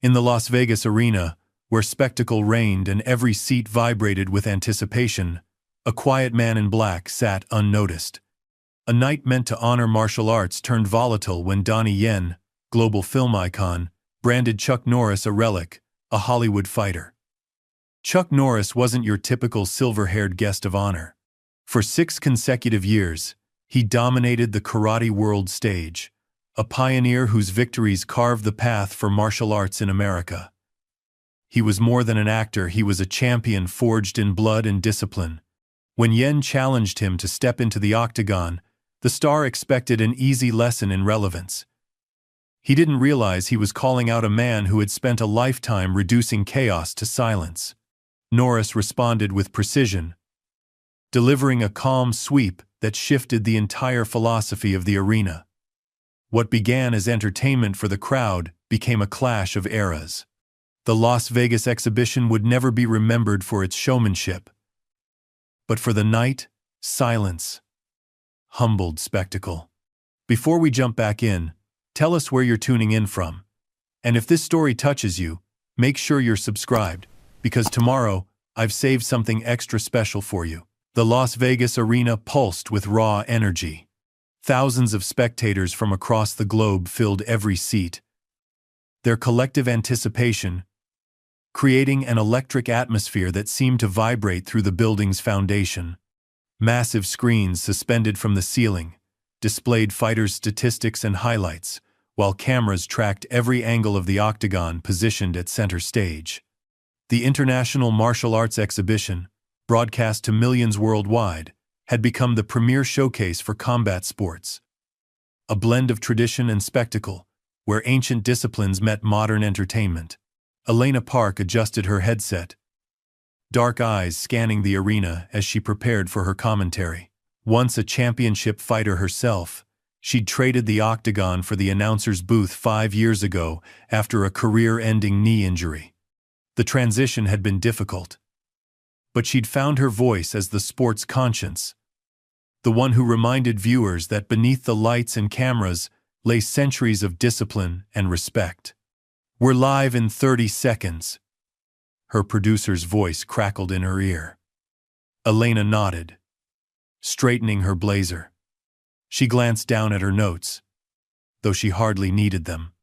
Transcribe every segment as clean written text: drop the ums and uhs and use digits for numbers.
In the Las Vegas arena, where spectacle reigned and every seat vibrated with anticipation, a quiet man in black sat unnoticed. A night meant to honor martial arts turned volatile when Donnie Yen, global film icon, branded Chuck Norris a relic, a Hollywood fighter. Chuck Norris wasn't your typical silver-haired guest of honor. For 6 consecutive years, he dominated the karate world stage, a pioneer whose victories carved the path for martial arts in America. He was more than an actor, he was a champion forged in blood and discipline. When Yen challenged him to step into the octagon, the star expected an easy lesson in relevance. He didn't realize he was calling out a man who had spent a lifetime reducing chaos to silence. Norris responded with precision, delivering a calm sweep that shifted the entire philosophy of the arena. What began as entertainment for the crowd became a clash of eras. The Las Vegas exhibition would never be remembered for its showmanship, but for the night, silence, humbled spectacle. Before we jump back in, tell us where you're tuning in from. And if this story touches you, make sure you're subscribed, because tomorrow, I've saved something extra special for you. The Las Vegas arena pulsed with raw energy. Thousands of spectators from across the globe filled every seat. Their collective anticipation, creating an electric atmosphere that seemed to vibrate through the building's foundation. Massive screens suspended from the ceiling displayed fighters' statistics and highlights, while cameras tracked every angle of the octagon positioned at center stage. The International Martial Arts Exhibition, broadcast to millions worldwide, had become the premier showcase for combat sports. A blend of tradition and spectacle, where ancient disciplines met modern entertainment. Elena Park adjusted her headset, dark eyes scanning the arena as she prepared for her commentary. Once a championship fighter herself, she'd traded the octagon for the announcer's booth 5 years ago after a career-ending knee injury. The transition had been difficult, but she'd found her voice as the sport's conscience, the one who reminded viewers that beneath the lights and cameras lay centuries of discipline and respect. "We're live in 30 seconds. Her producer's voice crackled in her ear. Elena nodded, straightening her blazer. She glanced down at her notes, though she hardly needed them.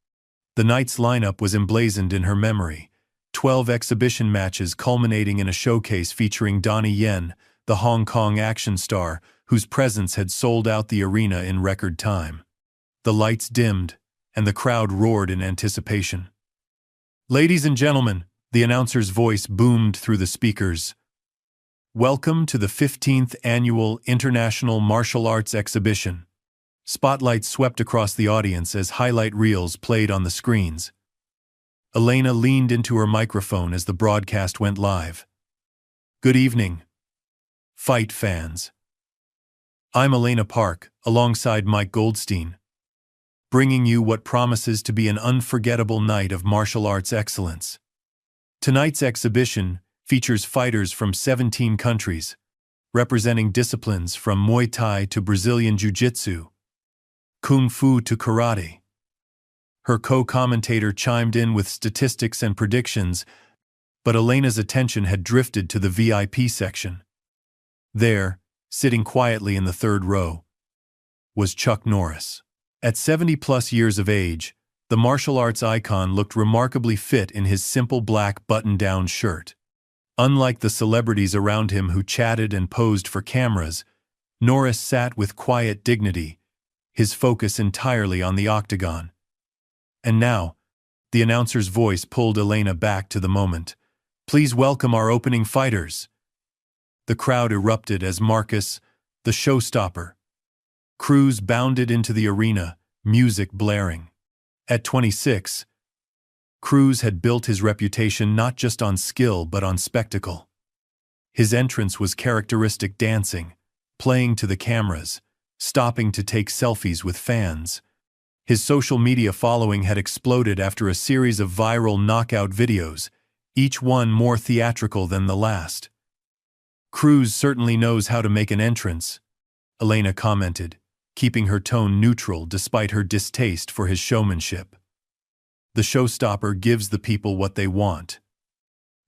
The night's lineup was emblazoned in her memory, 12 exhibition matches culminating in a showcase featuring Donnie Yen, the Hong Kong action star, whose presence had sold out the arena in record time. The lights dimmed, and the crowd roared in anticipation. "Ladies and gentlemen," the announcer's voice boomed through the speakers. "Welcome to the 15th Annual International Martial Arts Exhibition." Spotlights swept across the audience as highlight reels played on the screens. Elena leaned into her microphone as the broadcast went live. "Good evening, fight fans. I'm Elena Park, alongside Mike Goldstein, bringing you what promises to be an unforgettable night of martial arts excellence. Tonight's exhibition features fighters from 17 countries, representing disciplines from Muay Thai to Brazilian Jiu-Jitsu, Kung Fu to Karate." Her co-commentator chimed in with statistics and predictions, but Elena's attention had drifted to the VIP section. There, sitting quietly in the third row, was Chuck Norris. At 70-plus years of age, the martial arts icon looked remarkably fit in his simple black button-down shirt. Unlike the celebrities around him who chatted and posed for cameras, Norris sat with quiet dignity, his focus entirely on the octagon. And now, the announcer's voice pulled Elena back to the moment. "Please welcome our opening fighters." The crowd erupted as Marcus, the showstopper, Cruz bounded into the arena, music blaring. At 26, Cruz had built his reputation not just on skill but on spectacle. His entrance was characteristic dancing, playing to the cameras, stopping to take selfies with fans. His social media following had exploded after a series of viral knockout videos, each one more theatrical than the last. "Cruz certainly knows how to make an entrance," Elena commented, keeping her tone neutral despite her distaste for his showmanship. The showstopper gives the people what they want,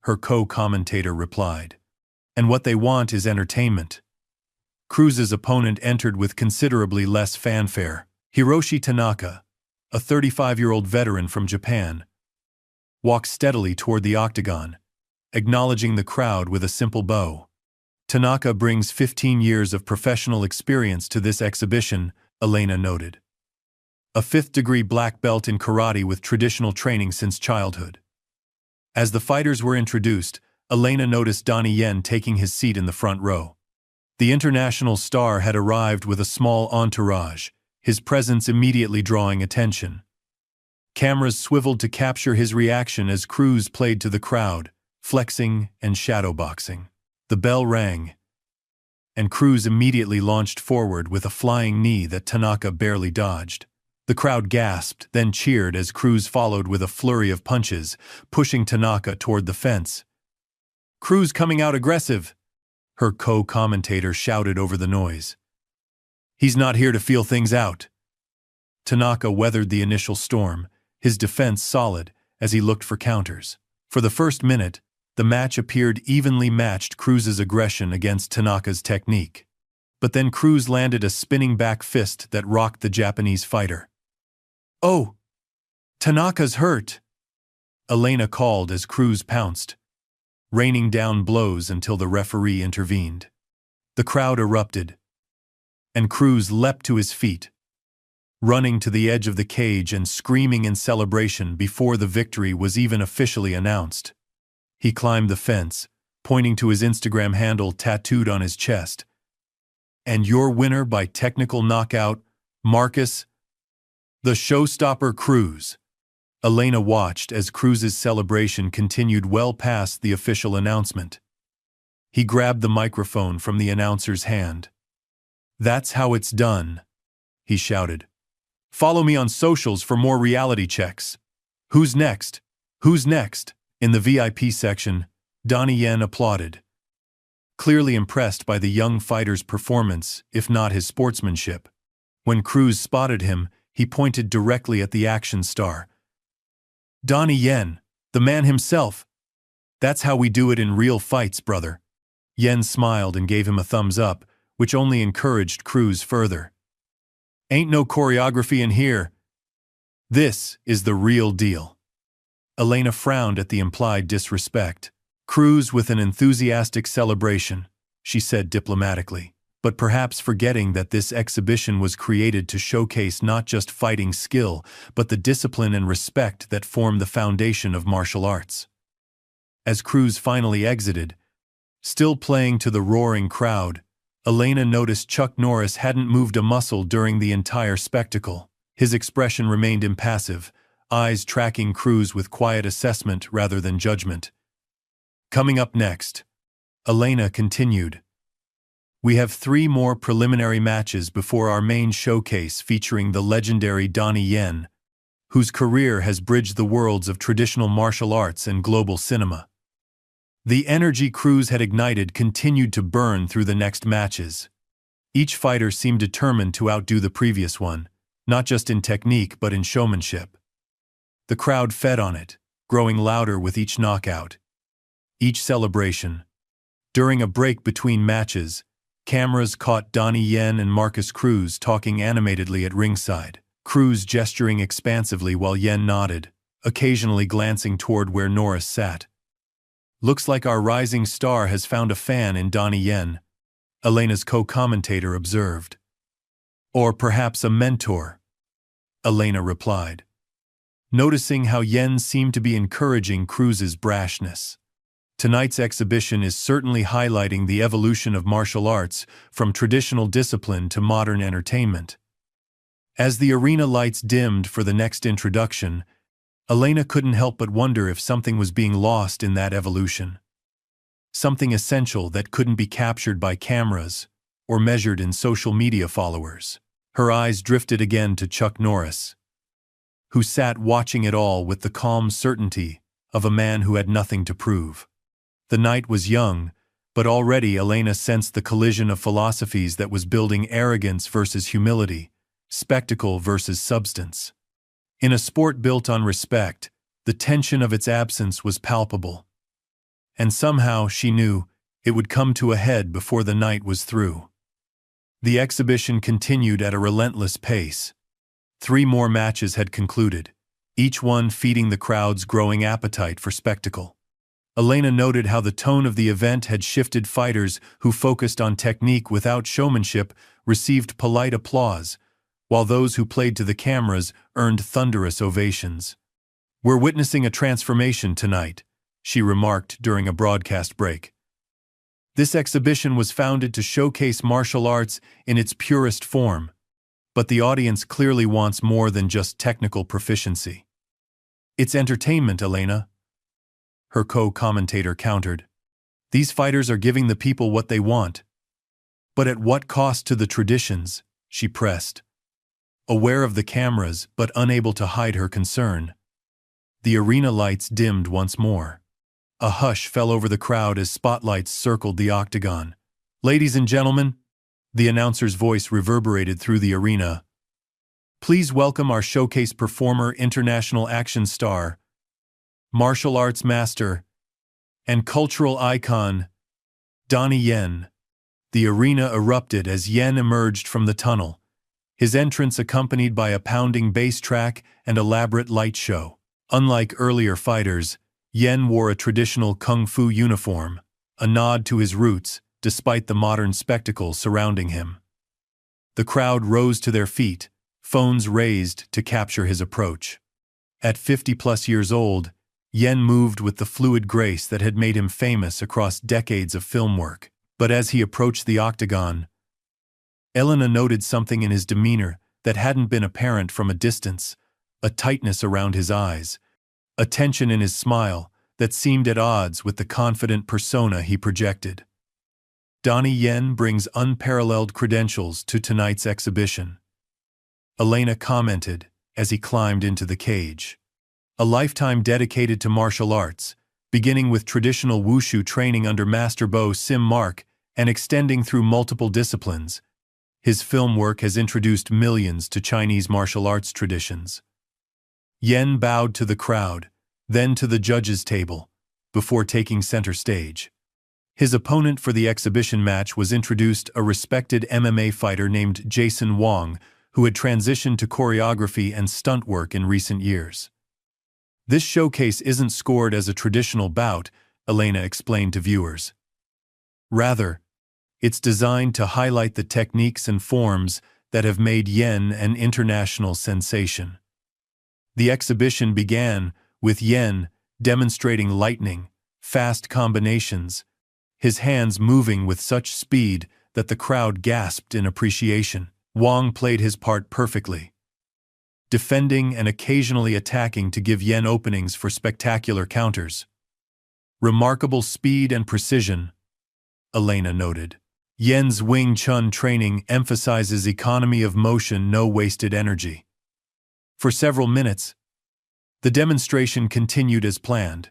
her co-commentator replied. And what they want is entertainment. Cruz's opponent entered with considerably less fanfare. Hiroshi Tanaka, a 35-year-old veteran from Japan, walked steadily toward the octagon, acknowledging the crowd with a simple bow. Tanaka brings 15 years of professional experience to this exhibition, Elena noted. A fifth-degree black belt in karate with traditional training since childhood. As the fighters were introduced, Elena noticed Donnie Yen taking his seat in the front row. The international star had arrived with a small entourage, his presence immediately drawing attention. Cameras swiveled to capture his reaction as Cruz played to the crowd, flexing and shadowboxing. The bell rang, and Cruz immediately launched forward with a flying knee that Tanaka barely dodged. The crowd gasped, then cheered as Cruz followed with a flurry of punches, pushing Tanaka toward the fence. "Cruz coming out aggressive," her co-commentator shouted over the noise. "He's not here to feel things out." Tanaka weathered the initial storm, his defense solid as he looked for counters. For the first minute, the match appeared evenly matched, Cruz's aggression against Tanaka's technique. But then Cruz landed a spinning back fist that rocked the Japanese fighter. "Oh! Tanaka's hurt!" Elena called as Cruz pounced, raining down blows until the referee intervened. The crowd erupted, and Cruz leapt to his feet, running to the edge of the cage and screaming in celebration before the victory was even officially announced. He climbed the fence, pointing to his Instagram handle tattooed on his chest. "And your winner by technical knockout, Marcus, the showstopper Cruz." Elena watched as Cruz's celebration continued well past the official announcement. He grabbed the microphone from the announcer's hand. "That's how it's done," he shouted. "Follow me on socials for more reality checks." "Who's next? Who's next?" In the VIP section, Donnie Yen applauded, clearly impressed by the young fighter's performance, if not his sportsmanship. When Cruz spotted him, he pointed directly at the action star. "Donnie Yen, the man himself. That's how we do it in real fights, brother." Yen smiled and gave him a thumbs up, which only encouraged Cruz further. "Ain't no choreography in here. This is the real deal." Elena frowned at the implied disrespect. "Cruz with an enthusiastic celebration," she said diplomatically, but perhaps forgetting that this exhibition was created to showcase not just fighting skill, but the discipline and respect that form the foundation of martial arts. As Cruz finally exited, still playing to the roaring crowd, Elena noticed Chuck Norris hadn't moved a muscle during the entire spectacle. His expression remained impassive, eyes tracking Cruz with quiet assessment rather than judgment. "Coming up next," Elena continued, "we have 3 more preliminary matches before our main showcase featuring the legendary Donnie Yen, whose career has bridged the worlds of traditional martial arts and global cinema." The energy Cruz had ignited continued to burn through the next matches. Each fighter seemed determined to outdo the previous one, not just in technique but in showmanship. The crowd fed on it, growing louder with each knockout, each celebration. During a break between matches, cameras caught Donnie Yen and Marcus Cruz talking animatedly at ringside, Cruz gesturing expansively while Yen nodded, occasionally glancing toward where Norris sat. "Looks like our rising star has found a fan in Donnie Yen," Elena's co-commentator observed. "Or perhaps a mentor," Elena replied, noticing how Yen seemed to be encouraging Cruz's brashness. Tonight's exhibition is certainly highlighting the evolution of martial arts from traditional discipline to modern entertainment. As the arena lights dimmed for the next introduction, Elena couldn't help but wonder if something was being lost in that evolution. Something essential that couldn't be captured by cameras or measured in social media followers. Her eyes drifted again to Chuck Norris, who sat watching it all with the calm certainty of a man who had nothing to prove. The night was young, but already Elena sensed the collision of philosophies that was building arrogance versus humility, spectacle versus substance. In a sport built on respect, the tension of its absence was palpable. And somehow, she knew, it would come to a head before the night was through. The exhibition continued at a relentless pace. 3 more matches had concluded, each one feeding the crowd's growing appetite for spectacle. Elena noted how the tone of the event had shifted. Fighters who focused on technique without showmanship received polite applause, while those who played to the cameras earned thunderous ovations. "We're witnessing a transformation tonight," she remarked during a broadcast break. This exhibition was founded to showcase martial arts in its purest form, but the audience clearly wants more than just technical proficiency. "It's entertainment, Elena," her co-commentator countered. "These fighters are giving the people what they want." "But at what cost to the traditions?" she pressed, aware of the cameras but unable to hide her concern. The arena lights dimmed once more. A hush fell over the crowd as spotlights circled the octagon. "Ladies and gentlemen," the announcer's voice reverberated through the arena, "please welcome our showcase performer, international action star, martial arts master, and cultural icon, Donnie Yen." The arena erupted as Yen emerged from the tunnel, his entrance accompanied by a pounding bass track and elaborate light show. Unlike earlier fighters, Yen wore a traditional kung fu uniform, a nod to his roots despite the modern spectacle surrounding him. The crowd rose to their feet, phones raised to capture his approach. At 50-plus years old, Yen moved with the fluid grace that had made him famous across decades of film work. But as he approached the octagon, Elena noted something in his demeanor that hadn't been apparent from a distance: a tightness around his eyes, a tension in his smile that seemed at odds with the confident persona he projected. "Donnie Yen brings unparalleled credentials to tonight's exhibition," Elena commented as he climbed into the cage. "A lifetime dedicated to martial arts, beginning with traditional wushu training under Master Bo Sim Mark and extending through multiple disciplines. His film work has introduced millions to Chinese martial arts traditions." Yen bowed to the crowd, then to the judges' table, before taking center stage. His opponent for the exhibition match was introduced, a respected MMA fighter named Jason Wong, who had transitioned to choreography and stunt work in recent years. "This showcase isn't scored as a traditional bout," Elena explained to viewers. "Rather, it's designed to highlight the techniques and forms that have made Yen an international sensation." The exhibition began with Yen demonstrating lightning, fast combinations, his hands moving with such speed that the crowd gasped in appreciation. Wong played his part perfectly, defending and occasionally attacking to give Yen openings for spectacular counters. "Remarkable speed and precision," Elena noted. "Yen's Wing Chun training emphasizes economy of motion, no wasted energy." For several minutes, the demonstration continued as planned,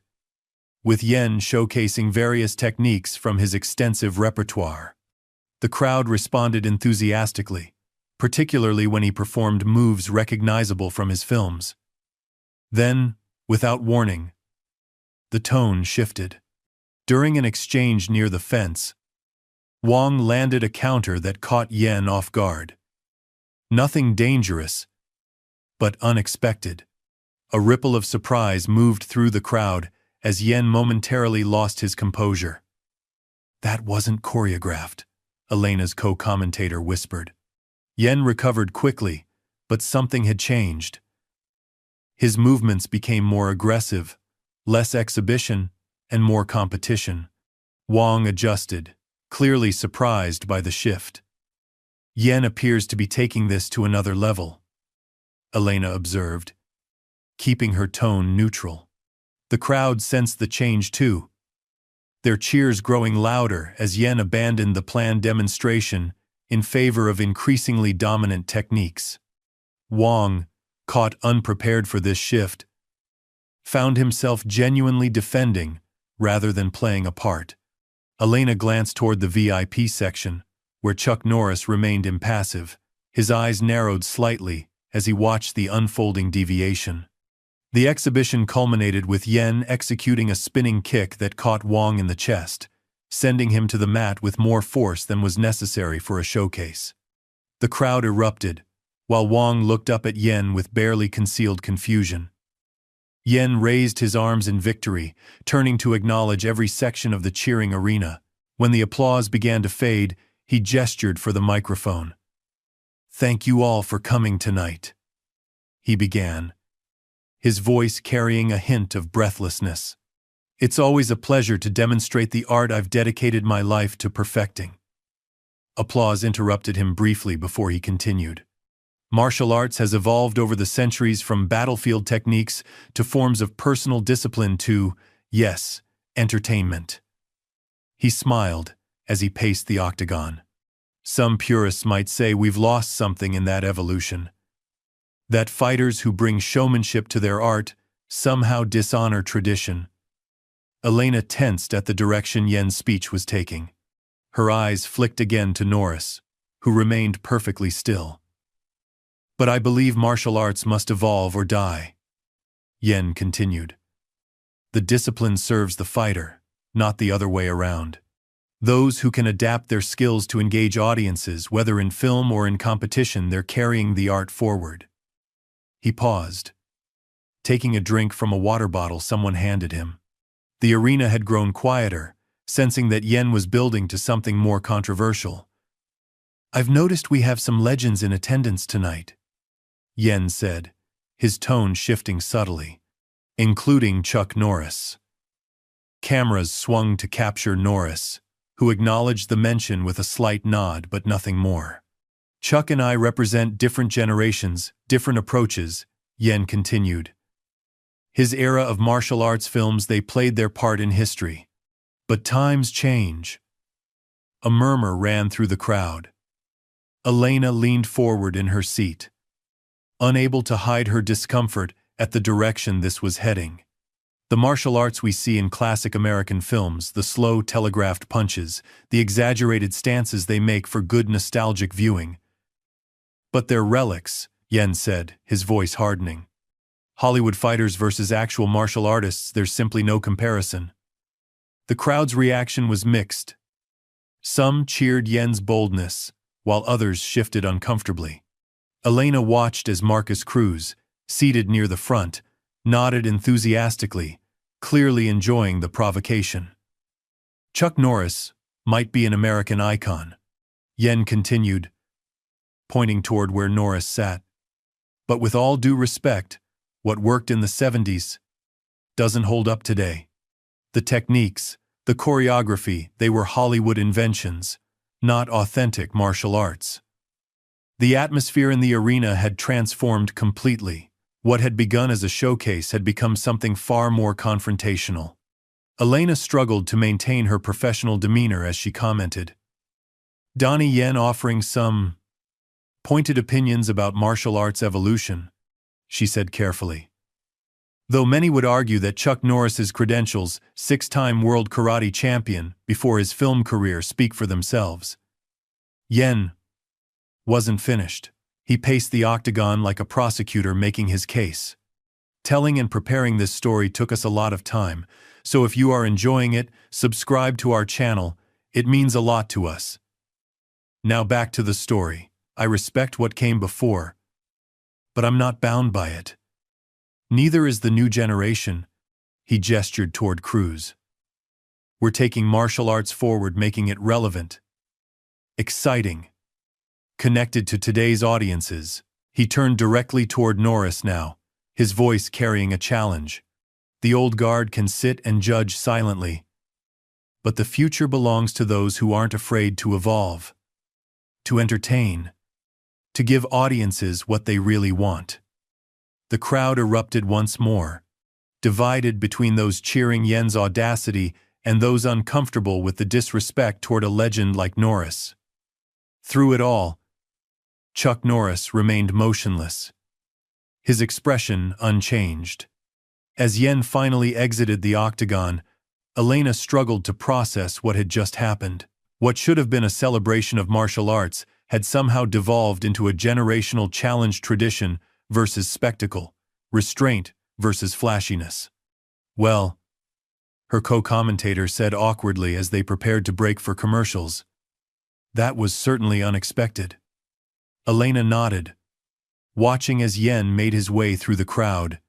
with Yen showcasing various techniques from his extensive repertoire. The crowd responded enthusiastically, particularly when he performed moves recognizable from his films. Then, without warning, the tone shifted. During an exchange near the fence, Wong landed a counter that caught Yen off guard. Nothing dangerous, but unexpected. A ripple of surprise moved through the crowd as Yen momentarily lost his composure. "That wasn't choreographed," Elena's co-commentator whispered. Yen recovered quickly, but something had changed. His movements became more aggressive, less exhibition, and more competition. Wong adjusted, clearly surprised by the shift. "Yen appears to be taking this to another level," Elena observed, keeping her tone neutral. The crowd sensed the change too, their cheers growing louder as Yen abandoned the planned demonstration in favor of increasingly dominant techniques. Wong, caught unprepared for this shift, found himself genuinely defending rather than playing a part. Elena glanced toward the VIP section, where Chuck Norris remained impassive, his eyes narrowed slightly as he watched the unfolding deviation. The exhibition culminated with Yen executing a spinning kick that caught Wong in the chest, sending him to the mat with more force than was necessary for a showcase. The crowd erupted, while Wong looked up at Yen with barely concealed confusion. Yen raised his arms in victory, turning to acknowledge every section of the cheering arena. When the applause began to fade, he gestured for the microphone. "Thank you all for coming tonight," he began, his voice carrying a hint of breathlessness. "It's always a pleasure to demonstrate the art I've dedicated my life to perfecting." Applause interrupted him briefly before he continued. "Martial arts has evolved over the centuries from battlefield techniques to forms of personal discipline to, yes, entertainment." He smiled as he paced the octagon. "Some purists might say we've lost something in that evolution. That fighters who bring showmanship to their art somehow dishonor tradition." Elena tensed at the direction Yen's speech was taking. Her eyes flicked again to Norris, who remained perfectly still. "But I believe martial arts must evolve or die," Yen continued. "The discipline serves the fighter, not the other way around. Those who can adapt their skills to engage audiences, whether in film or in competition, they're carrying the art forward." He paused, taking a drink from a water bottle someone handed him. The arena had grown quieter, sensing that Yen was building to something more controversial. "I've noticed we have some legends in attendance tonight," Yen said, his tone shifting subtly, "including Chuck Norris." Cameras swung to capture Norris, who acknowledged the mention with a slight nod but nothing more. "Chuck and I represent different generations, different approaches," Yen continued. "His era of martial arts films, they played their part in history. But times change." A murmur ran through the crowd. Elena leaned forward in her seat, unable to hide her discomfort at the direction this was heading. "The martial arts we see in classic American films, the slow telegraphed punches, the exaggerated stances they make for good nostalgic viewing. But they're relics," Yen said, his voice hardening. "Hollywood fighters versus actual martial artists, there's simply no comparison." The crowd's reaction was mixed. Some cheered Yen's boldness, while others shifted uncomfortably. Elena watched as Marcus Cruz, seated near the front, nodded enthusiastically, clearly enjoying the provocation. "Chuck Norris might be an American icon," Yen continued, pointing toward where Norris sat. "But with all due respect, what worked in the 70s doesn't hold up today. The techniques, the choreography, they were Hollywood inventions, not authentic martial arts." The atmosphere in the arena had transformed completely. What had begun as a showcase had become something far more confrontational. Elena struggled to maintain her professional demeanor as she commented. Donnie Yen offering some pointed opinions about martial arts evolution, she said carefully. Though many would argue that Chuck Norris's credentials, 6-time world karate champion, before his film career speak for themselves. Yen wasn't finished. He paced the octagon like a prosecutor making his case. Telling and preparing this story took us a lot of time, so if you are enjoying it, subscribe to our channel. It means a lot to us. Now back to the story. I respect what came before, but I'm not bound by it. Neither is the new generation. He gestured toward Cruz. We're taking martial arts forward, making it relevant, exciting, connected to today's audiences. He turned directly toward Norris now, his voice carrying a challenge. The old guard can sit and judge silently, but the future belongs to those who aren't afraid to evolve, to entertain, to give audiences what they really want. The crowd erupted once more, divided between those cheering Yen's audacity and those uncomfortable with the disrespect toward a legend like Norris. Through it all, Chuck Norris remained motionless, his expression unchanged. As Yen finally exited the octagon, Elena struggled to process what had just happened. What should have been a celebration of martial arts had somehow devolved into a generational challenge: tradition versus spectacle, restraint versus flashiness. "Well," her co-commentator said awkwardly as they prepared to break for commercials, "that was certainly unexpected." Elena nodded, watching as Yen made his way through the crowd,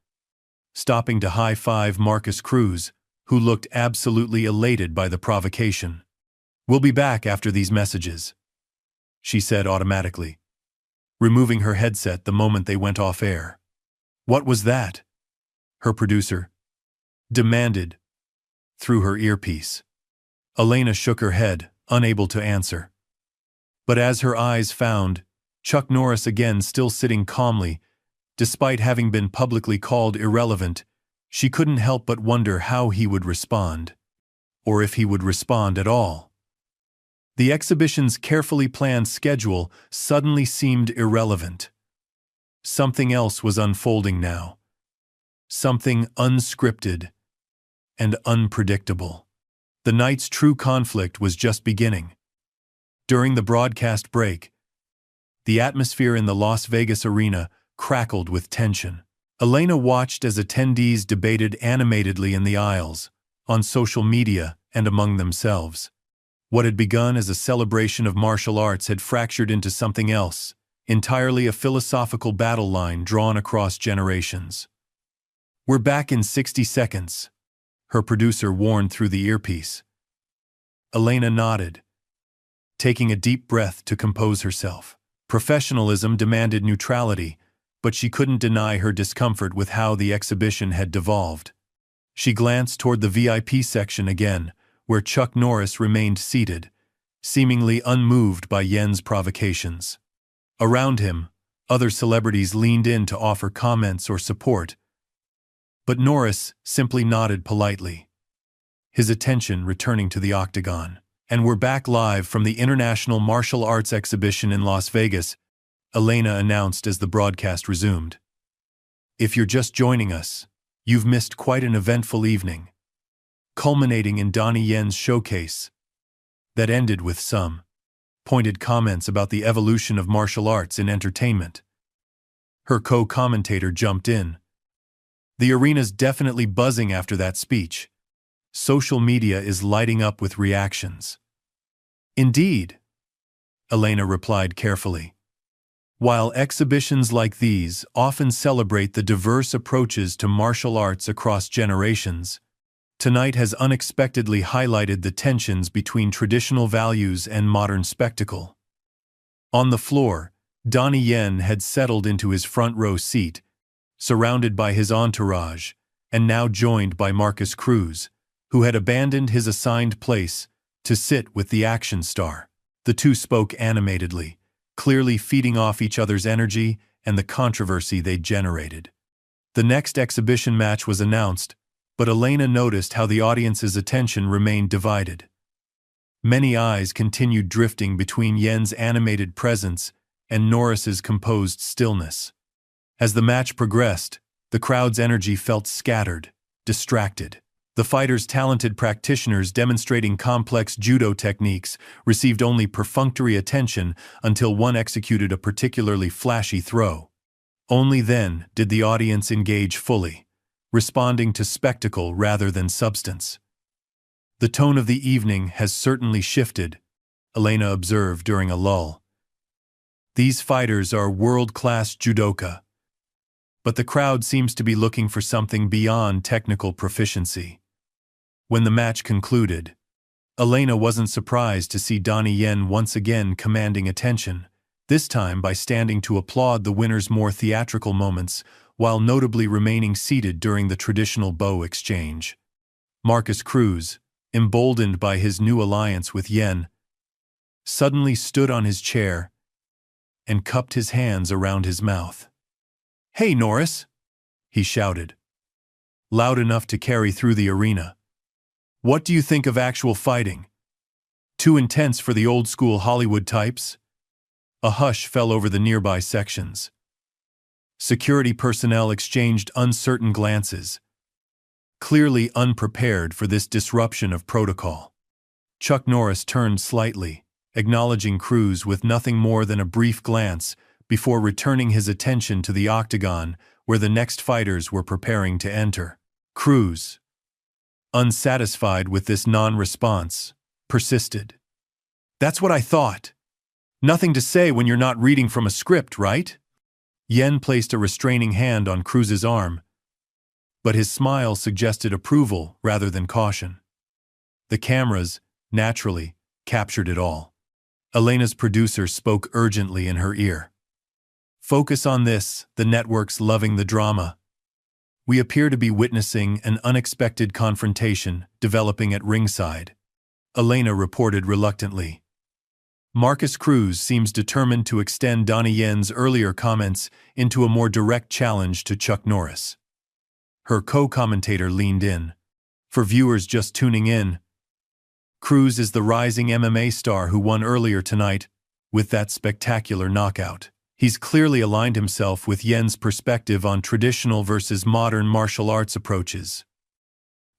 stopping to high-five Marcus Cruz, who looked absolutely elated by the provocation. "We'll be back after these messages," she said automatically, removing her headset the moment they went off air. "What was that?" her producer demanded through her earpiece. Elena shook her head, unable to answer. But as her eyes found Chuck Norris again still sitting calmly, despite having been publicly called irrelevant, she couldn't help but wonder how he would respond, or if he would respond at all. The exhibition's carefully planned schedule suddenly seemed irrelevant. Something else was unfolding now. Something unscripted and unpredictable. The night's true conflict was just beginning. During the broadcast break, the atmosphere in the Las Vegas arena crackled with tension. Elena watched as attendees debated animatedly in the aisles, on social media, and among themselves. What had begun as a celebration of martial arts had fractured into something else, entirely a philosophical battle line drawn across generations. "We're back in 60 seconds, her producer warned through the earpiece. Elena nodded, taking a deep breath to compose herself. Professionalism demanded neutrality, but she couldn't deny her discomfort with how the exhibition had devolved. She glanced toward the VIP section again, where Chuck Norris remained seated, seemingly unmoved by Yen's provocations. Around him, other celebrities leaned in to offer comments or support, but Norris simply nodded politely, his attention returning to the octagon. "And we're back live from the International Martial Arts Exhibition in Las Vegas," Elena announced as the broadcast resumed. "If you're just joining us, you've missed quite an eventful evening, culminating in Donnie Yen's showcase that ended with some pointed comments about the evolution of martial arts in entertainment." Her co-commentator jumped in. "The arena's definitely buzzing after that speech. Social media is lighting up with reactions." "Indeed," Elena replied carefully. "While exhibitions like these often celebrate the diverse approaches to martial arts across generations, tonight has unexpectedly highlighted the tensions between traditional values and modern spectacle." On the floor, Donnie Yen had settled into his front row seat, surrounded by his entourage, and now joined by Marcus Cruz, who had abandoned his assigned place to sit with the action star. The two spoke animatedly, clearly feeding off each other's energy and the controversy they'd generated. The next exhibition match was announced, but Elena noticed how the audience's attention remained divided. Many eyes continued drifting between Yen's animated presence and Norris's composed stillness. As the match progressed, the crowd's energy felt scattered, distracted. The fighters' talented practitioners demonstrating complex judo techniques received only perfunctory attention until one executed a particularly flashy throw. Only then did the audience engage fully, responding to spectacle rather than substance. "The tone of the evening has certainly shifted," Elena observed during a lull. "These fighters are world-class judoka, but the crowd seems to be looking for something beyond technical proficiency." When the match concluded, Elena wasn't surprised to see Donnie Yen once again commanding attention, this time by standing to applaud the winner's more theatrical moments, while notably remaining seated during the traditional bow exchange. Marcus Cruz, emboldened by his new alliance with Yen, suddenly stood on his chair and cupped his hands around his mouth. "Hey, Norris!" he shouted, loud enough to carry through the arena. "What do you think of actual fighting? Too intense for the old-school Hollywood types?" A hush fell over the nearby sections. Security personnel exchanged uncertain glances, clearly unprepared for this disruption of protocol. Chuck Norris turned slightly, acknowledging Cruz with nothing more than a brief glance before returning his attention to the octagon where the next fighters were preparing to enter. Cruz, unsatisfied with this non-response, persisted. "That's what I thought. Nothing to say when you're not reading from a script, right?" Yen placed a restraining hand on Cruz's arm, but his smile suggested approval rather than caution. The cameras, naturally, captured it all. Elena's producer spoke urgently in her ear. "Focus on this, the network's loving the drama. We appear to be witnessing an unexpected confrontation developing at ringside," Elena reported reluctantly. Marcus Cruz seems determined to extend Donnie Yen's earlier comments into a more direct challenge to Chuck Norris. Her co-commentator leaned in. "For viewers just tuning in, Cruz is the rising MMA star who won earlier tonight with that spectacular knockout. He's clearly aligned himself with Yen's perspective on traditional versus modern martial arts approaches."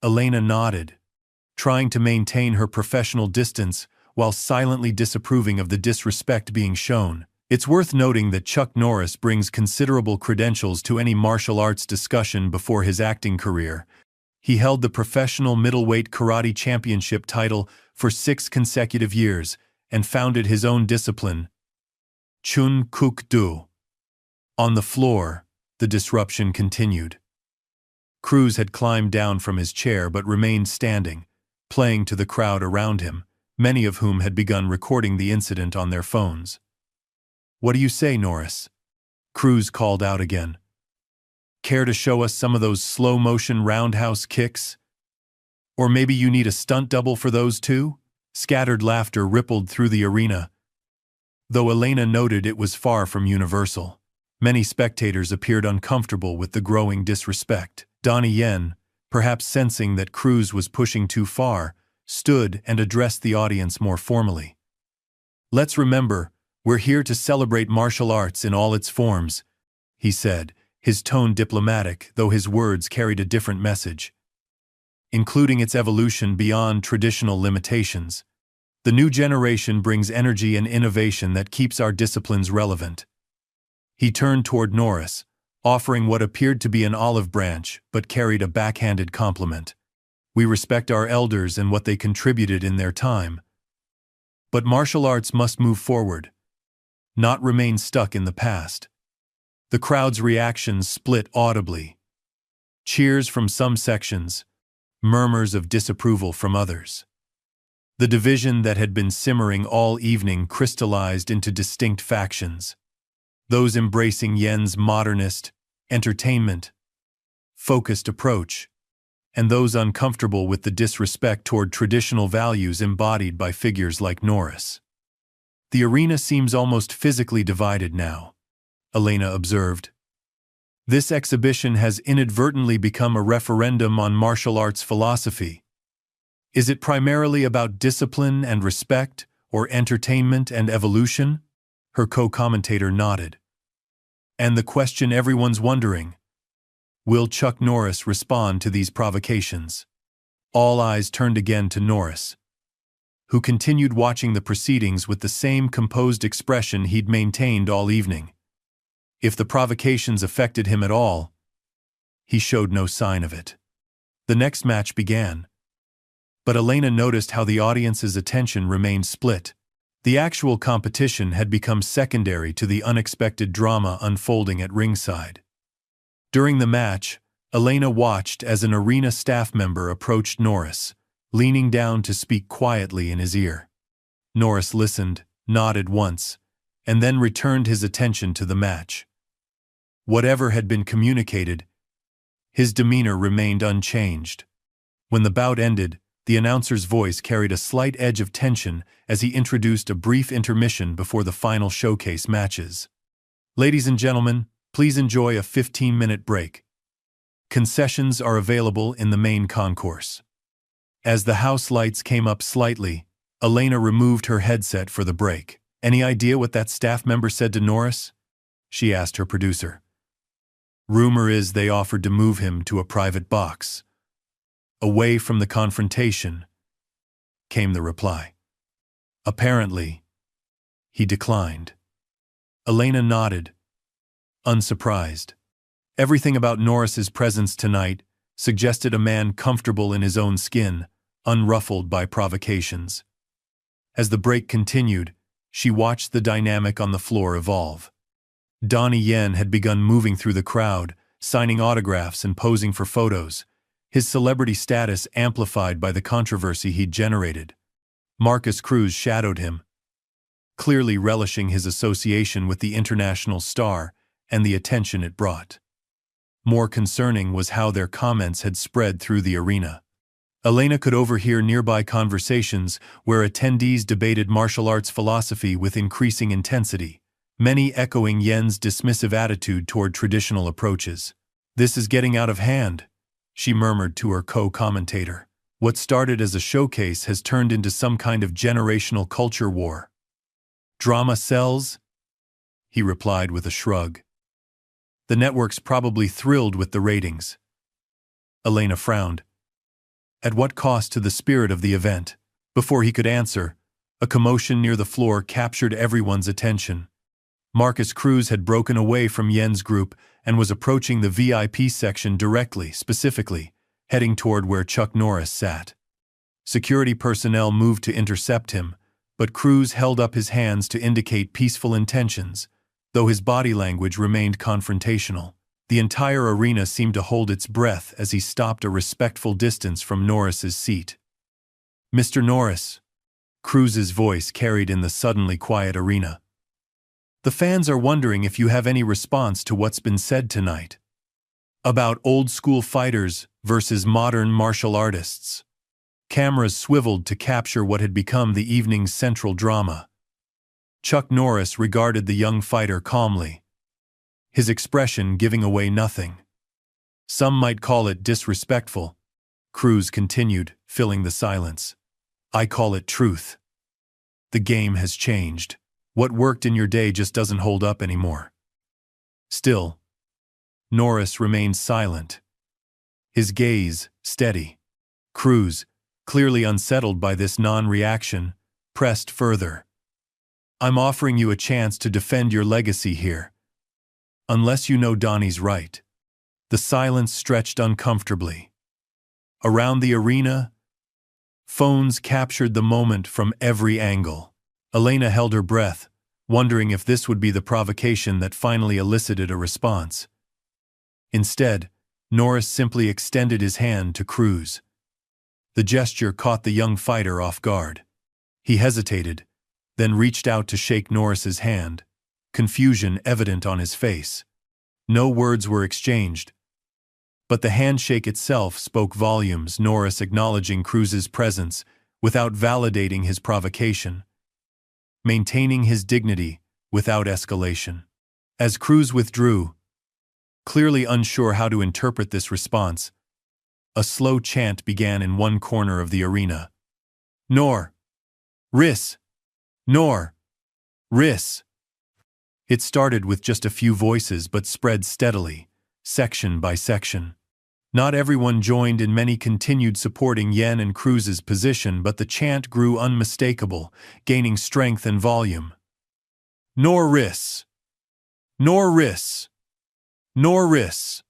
Elena nodded, trying to maintain her professional distance while silently disapproving of the disrespect being shown. It's worth noting that Chuck Norris brings considerable credentials to any martial arts discussion before his acting career. He held the professional middleweight karate championship title for 6 consecutive years and founded his own discipline, Chun Kuk Do. On the floor, the disruption continued. Cruz had climbed down from his chair but remained standing, playing to the crowd around him, many of whom had begun recording the incident on their phones. "What do you say, Norris?" Cruz called out again. "Care to show us some of those slow-motion roundhouse kicks? Or maybe you need a stunt double for those too?" Scattered laughter rippled through the arena, though Elena noted it was far from universal. Many spectators appeared uncomfortable with the growing disrespect. Donnie Yen, perhaps sensing that Cruz was pushing too far, stood and addressed the audience more formally. "Let's remember, we're here to celebrate martial arts in all its forms," he said, his tone diplomatic, though his words carried a different message. "Including its evolution beyond traditional limitations. The new generation brings energy and innovation that keeps our disciplines relevant." He turned toward Norris, offering what appeared to be an olive branch but carried a backhanded compliment. "We respect our elders and what they contributed in their time. But martial arts must move forward, not remain stuck in the past." The crowd's reactions split audibly. Cheers from some sections, murmurs of disapproval from others. The division that had been simmering all evening crystallized into distinct factions. Those embracing Yen's modernist, entertainment, focused approach, and those uncomfortable with the disrespect toward traditional values embodied by figures like Norris. "The arena seems almost physically divided now," Elena observed. "This exhibition has inadvertently become a referendum on martial arts philosophy. Is it primarily about discipline and respect, or entertainment and evolution?" Her co-commentator nodded. "And the question everyone's wondering: will Chuck Norris respond to these provocations?" All eyes turned again to Norris, who continued watching the proceedings with the same composed expression he'd maintained all evening. If the provocations affected him at all, he showed no sign of it. The next match began, but Elena noticed how the audience's attention remained split. The actual competition had become secondary to the unexpected drama unfolding at ringside. During the match, Elena watched as an arena staff member approached Norris, leaning down to speak quietly in his ear. Norris listened, nodded once, and then returned his attention to the match. Whatever had been communicated, his demeanor remained unchanged. When the bout ended, the announcer's voice carried a slight edge of tension as he introduced a brief intermission before the final showcase matches. "Ladies and gentlemen, please enjoy a 15-minute break. Concessions are available in the main concourse." As the house lights came up slightly, Elena removed her headset for the break. "Any idea what that staff member said to Norris?" she asked her producer. "Rumor is they offered to move him to a private box, away from the confrontation," came the reply. "Apparently, he declined. Elena nodded, unsurprised. Everything about Norris's presence tonight suggested a man comfortable in his own skin, unruffled by provocations. As the break continued, she watched the dynamic on the floor evolve. Donnie Yen had begun moving through the crowd, signing autographs and posing for photos, his celebrity status amplified by the controversy he'd generated. Marcus Cruz shadowed him, clearly relishing his association with the international star and the attention it brought. More concerning was how their comments had spread through the arena. Elena could overhear nearby conversations where attendees debated martial arts philosophy with increasing intensity, many echoing Yen's dismissive attitude toward traditional approaches. "This is getting out of hand," she murmured to her co-commentator. "What started as a showcase has turned into some kind of generational culture war." "Drama sells?" he replied with a shrug. "The network's probably thrilled with the ratings." Elena frowned. At what cost to the spirit of the event? Before he could answer, a commotion near the floor captured everyone's attention. Marcus Cruz had broken away from Yen's group and was approaching the VIP section directly, specifically, heading toward where Chuck Norris sat. Security personnel moved to intercept him, but Cruz held up his hands to indicate peaceful intentions, though his body language remained confrontational. The entire arena seemed to hold its breath as he stopped a respectful distance from Norris's seat. "Mr. Norris," Cruz's voice carried in the suddenly quiet arena. "The fans are wondering if you have any response to what's been said tonight. About old-school fighters versus modern martial artists." Cameras swiveled to capture what had become the evening's central drama. Chuck Norris regarded the young fighter calmly, his expression giving away nothing. "Some might call it disrespectful," Cruz continued, filling the silence. "I call it truth. The game has changed. What worked in your day just doesn't hold up anymore." Still, Norris remained silent, his gaze steady. Cruz, clearly unsettled by this non-reaction, pressed further. "I'm offering you a chance to defend your legacy here. Unless you know Donnie's right." The silence stretched uncomfortably. Around the arena, phones captured the moment from every angle. Elena held her breath, wondering if this would be the provocation that finally elicited a response. Instead, Norris simply extended his hand to Cruz. The gesture caught the young fighter off guard. He hesitated, then reached out to shake Norris's hand, confusion evident on his face. No words were exchanged, but the handshake itself spoke volumes, Norris acknowledging Cruz's presence without validating his provocation, maintaining his dignity without escalation. As Cruz withdrew, clearly unsure how to interpret this response, a slow chant began in one corner of the arena. "Nor! Riss! Nor! Riss!" It started with just a few voices but spread steadily, section by section. Not everyone joined and many continued supporting Yen and Cruz's position, but the chant grew unmistakable, gaining strength and volume. "Nor Riss! Nor Riss! Nor Riss!"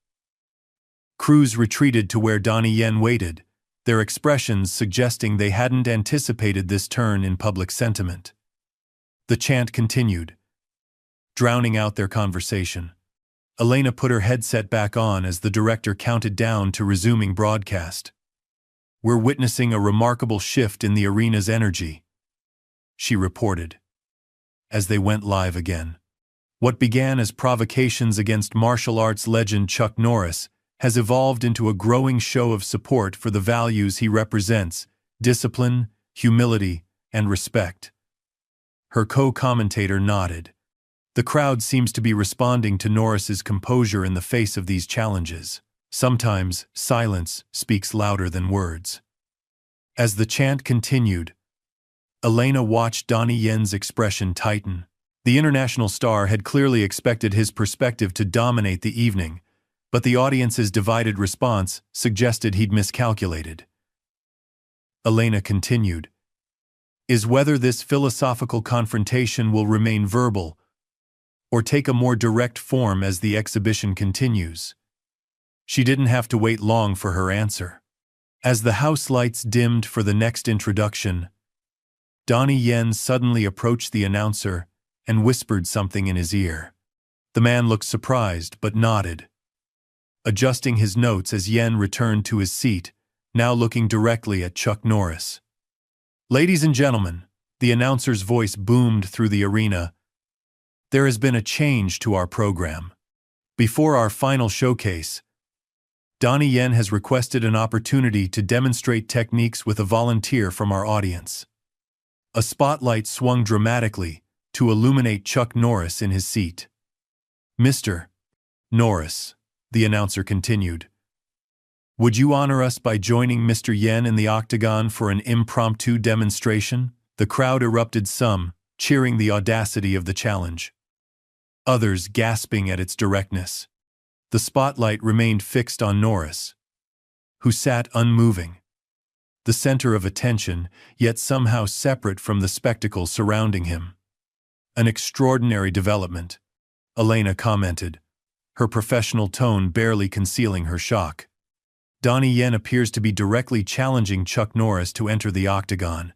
Cruz retreated to where Donnie Yen waited, their expressions suggesting they hadn't anticipated this turn in public sentiment. The chant continued, drowning out their conversation. Elena put her headset back on as the director counted down to resuming broadcast. "We're witnessing a remarkable shift in the arena's energy," she reported, as they went live again. "What began as provocations against martial arts legend Chuck Norris has evolved into a growing show of support for the values he represents: discipline, humility, and respect." Her co-commentator nodded. The crowd seems to be responding to Norris's composure in the face of these challenges. Sometimes, silence speaks louder than words. As the chant continued, Elena watched Donnie Yen's expression tighten. The international star had clearly expected his perspective to dominate the evening, but the audience's divided response suggested he'd miscalculated. Elena continued, is whether this philosophical confrontation will remain verbal or take a more direct form as the exhibition continues. She didn't have to wait long for her answer. As the house lights dimmed for the next introduction, Donnie Yen suddenly approached the announcer and whispered something in his ear. The man looked surprised but nodded, adjusting his notes as Yen returned to his seat, now looking directly at Chuck Norris. "Ladies and gentlemen," the announcer's voice boomed through the arena, "there has been a change to our program. Before our final showcase, Donnie Yen has requested an opportunity to demonstrate techniques with a volunteer from our audience." A spotlight swung dramatically to illuminate Chuck Norris in his seat. "Mr. Norris," the announcer continued, "would you honor us by joining Mr. Yen in the octagon for an impromptu demonstration?" The crowd erupted, some cheering the audacity of the challenge, others gasping at its directness. The spotlight remained fixed on Norris, who sat unmoving, the center of attention, yet somehow separate from the spectacle surrounding him. "An extraordinary development," Elena commented, her professional tone barely concealing her shock. "Donnie Yen appears to be directly challenging Chuck Norris to enter the octagon."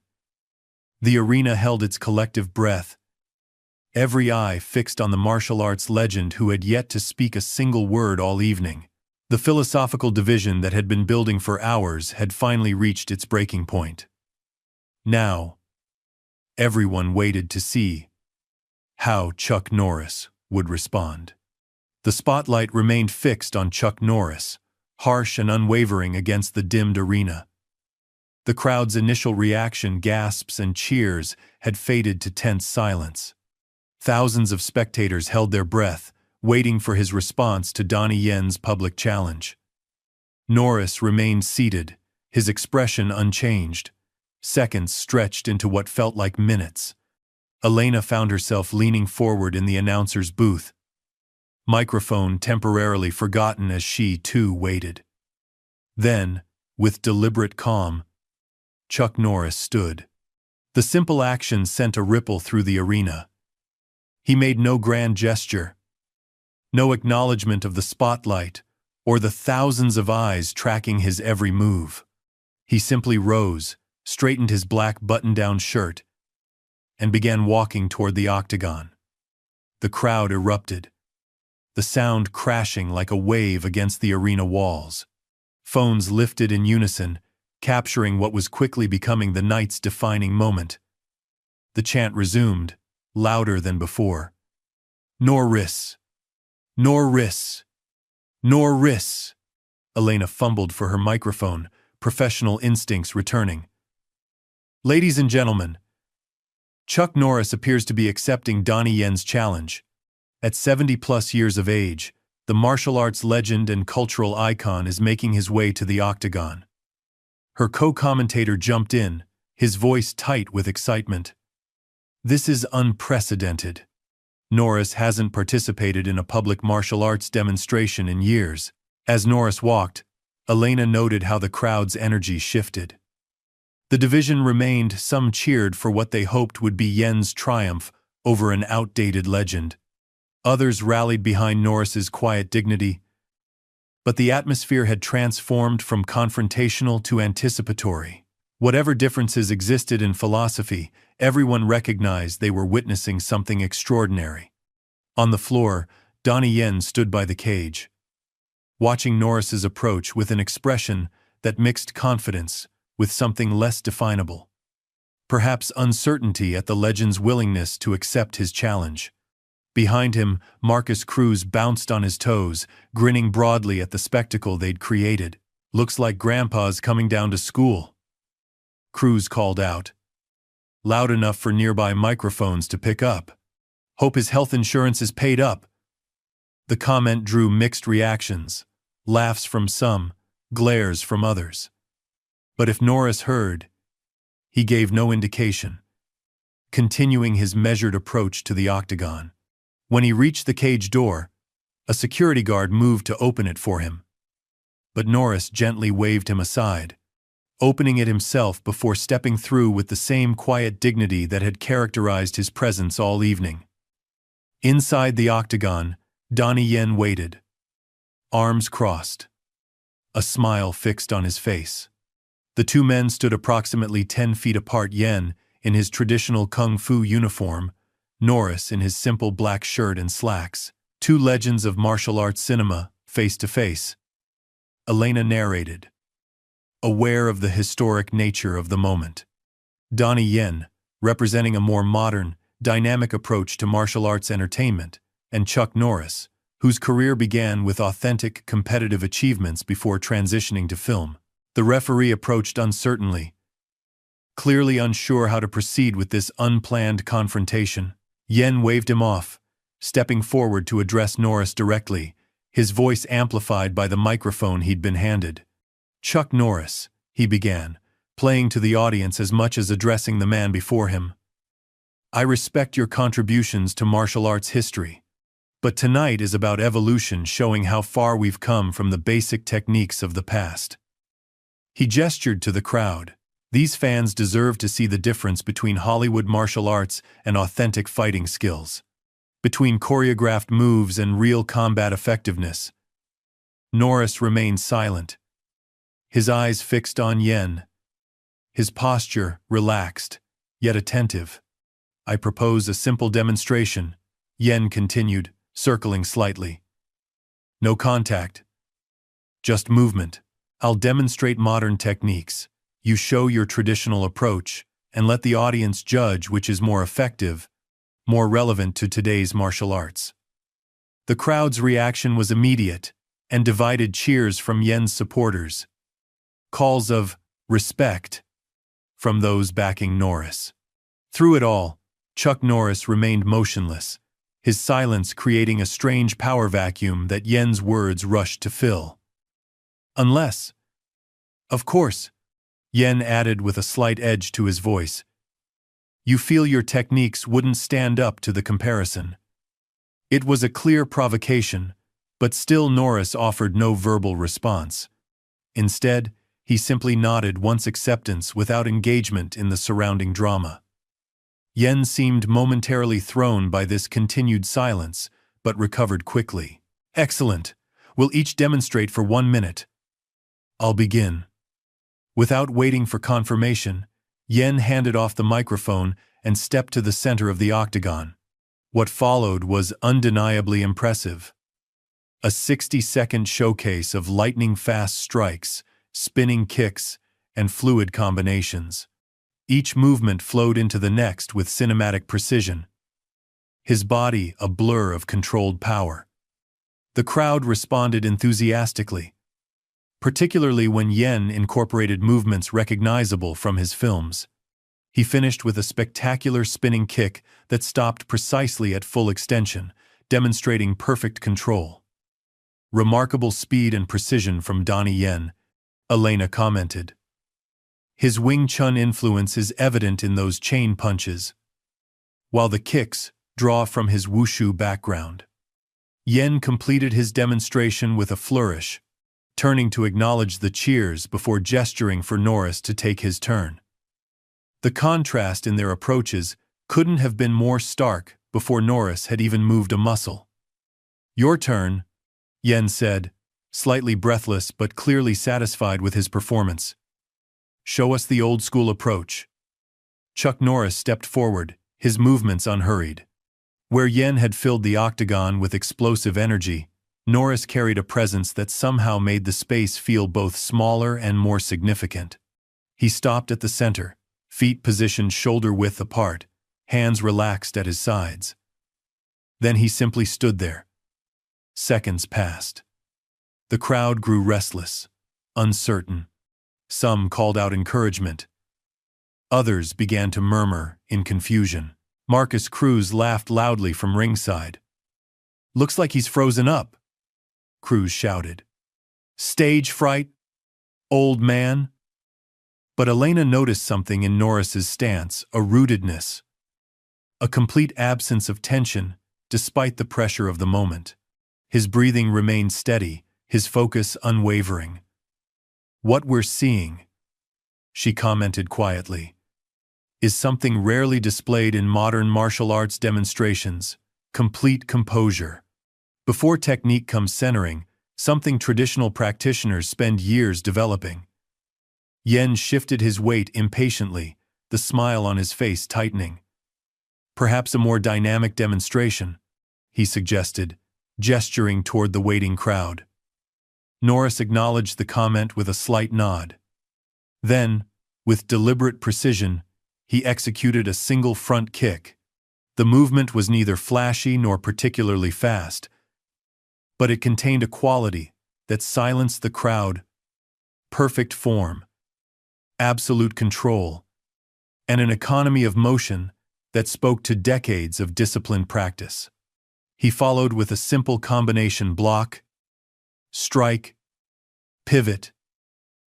The arena held its collective breath, every eye fixed on the martial arts legend who had yet to speak a single word all evening. The philosophical division that had been building for hours had finally reached its breaking point. Now, everyone waited to see how Chuck Norris would respond. The spotlight remained fixed on Chuck Norris, harsh and unwavering against the dimmed arena. The crowd's initial reaction, gasps and cheers, had faded to tense silence. Thousands of spectators held their breath, waiting for his response to Donnie Yen's public challenge. Norris remained seated, his expression unchanged. Seconds stretched into what felt like minutes. Elena found herself leaning forward in the announcer's booth, microphone temporarily forgotten as she, too, waited. Then, with deliberate calm, Chuck Norris stood. The simple action sent a ripple through the arena. He made no grand gesture, no acknowledgement of the spotlight or the thousands of eyes tracking his every move. He simply rose, straightened his black button-down shirt, and began walking toward the octagon. The crowd erupted, the sound crashing like a wave against the arena walls. Phones lifted in unison, capturing what was quickly becoming the night's defining moment. The chant resumed, louder than before. "Norris! Norris! Norris!" Elena fumbled for her microphone, professional instincts returning. "Ladies and gentlemen, Chuck Norris appears to be accepting Donnie Yen's challenge. At 70-plus years of age, the martial arts legend and cultural icon is making his way to the octagon." Her co-commentator jumped in, his voice tight with excitement. "This is unprecedented. Norris hasn't participated in a public martial arts demonstration in years." As Norris walked, Elena noted how the crowd's energy shifted. The division remained, some cheered for what they hoped would be Yen's triumph over an outdated legend. Others rallied behind Norris's quiet dignity. But the atmosphere had transformed from confrontational to anticipatory. Whatever differences existed in philosophy, everyone recognized they were witnessing something extraordinary. On the floor, Donnie Yen stood by the cage, watching Norris's approach with an expression that mixed confidence with something less definable. Perhaps uncertainty at the legend's willingness to accept his challenge. Behind him, Marcus Cruz bounced on his toes, grinning broadly at the spectacle they'd created. "Looks like Grandpa's coming down to school," Cruz called out, loud enough for nearby microphones to pick up. "Hope his health insurance is paid up." The comment drew mixed reactions, laughs from some, glares from others. But if Norris heard, he gave no indication, continuing his measured approach to the octagon. When he reached the cage door, a security guard moved to open it for him. But Norris gently waved him aside. opening it himself before stepping through with the same quiet dignity that had characterized his presence all evening. Inside the octagon, Donnie Yen waited, arms crossed, a smile fixed on his face. The two men stood approximately 10 feet apart, Yen in his traditional kung fu uniform, Norris in his simple black shirt and slacks, two legends of martial arts cinema, face to face. Elena narrated, aware of the historic nature of the moment. Donnie Yen, representing a more modern, dynamic approach to martial arts entertainment, and Chuck Norris, whose career began with authentic, competitive achievements before transitioning to film. The referee approached uncertainly, clearly unsure how to proceed with this unplanned confrontation. Yen waved him off, stepping forward to address Norris directly, his voice amplified by the microphone he'd been handed. "Chuck Norris," he began, playing to the audience as much as addressing the man before him. "I respect your contributions to martial arts history. But tonight is about evolution, showing how far we've come from the basic techniques of the past." He gestured to the crowd. These fans deserve to see the difference between Hollywood martial arts and authentic fighting skills, between choreographed moves and real combat effectiveness. Norris remained silent, his eyes fixed on Yen, his posture relaxed, yet attentive. "I propose a simple demonstration," Yen continued, circling slightly. "No contact, just movement. I'll demonstrate modern techniques. You show your traditional approach, and let the audience judge which is more effective, more relevant to today's martial arts." The crowd's reaction was immediate, and divided cheers from Yen's supporters, calls of respect from those backing Norris. Through it all, Chuck Norris remained motionless, his silence creating a strange power vacuum that Yen's words rushed to fill. "Unless, of course," Yen added with a slight edge to his voice, "you feel your techniques wouldn't stand up to the comparison." It was a clear provocation, but still Norris offered no verbal response. Instead, he simply nodded once acceptance without engagement in the surrounding drama. Yen seemed momentarily thrown by this continued silence, but recovered quickly. "Excellent. We'll each demonstrate for 1 minute. I'll begin." Without waiting for confirmation, Yen handed off the microphone and stepped to the center of the octagon. What followed was undeniably impressive. A 60-second showcase of lightning-fast strikes, spinning kicks, and fluid combinations. Each movement flowed into the next with cinematic precision, his body a blur of controlled power. The crowd responded enthusiastically, particularly when Yen incorporated movements recognizable from his films. He finished with a spectacular spinning kick that stopped precisely at full extension, demonstrating perfect control. "Remarkable speed and precision from Donnie Yen," Elena commented. "His Wing Chun influence is evident in those chain punches, while the kicks draw from his wushu background." Yen completed his demonstration with a flourish, turning to acknowledge the cheers before gesturing for Norris to take his turn. The contrast in their approaches couldn't have been more stark before Norris had even moved a muscle. "Your turn," Yen said, slightly breathless but clearly satisfied with his performance. "Show us the old-school approach." Chuck Norris stepped forward, his movements unhurried. Where Yen had filled the octagon with explosive energy, Norris carried a presence that somehow made the space feel both smaller and more significant. He stopped at the center, feet positioned shoulder-width apart, hands relaxed at his sides. Then he simply stood there. Seconds passed. The crowd grew restless, uncertain. Some called out encouragement. Others began to murmur in confusion. Marcus Cruz laughed loudly from ringside. "Looks like he's frozen up," Cruz shouted. "Stage fright, old man?" But Elena noticed something in Norris's stance, a rootedness, a complete absence of tension despite the pressure of the moment. His breathing remained steady, his focus unwavering. "What we're seeing," she commented quietly, is something rarely displayed in modern martial arts demonstrations: complete composure. Before technique comes centering, something traditional practitioners spend years developing. Yen shifted his weight impatiently, the smile on his face tightening. Perhaps a more dynamic demonstration, he suggested, gesturing toward the waiting crowd. Norris acknowledged the comment with a slight nod. Then, with deliberate precision, he executed a single front kick. The movement was neither flashy nor particularly fast, but it contained a quality that silenced the crowd: perfect form, absolute control, and an economy of motion that spoke to decades of disciplined practice. He followed with a simple combination: block, strike, pivot,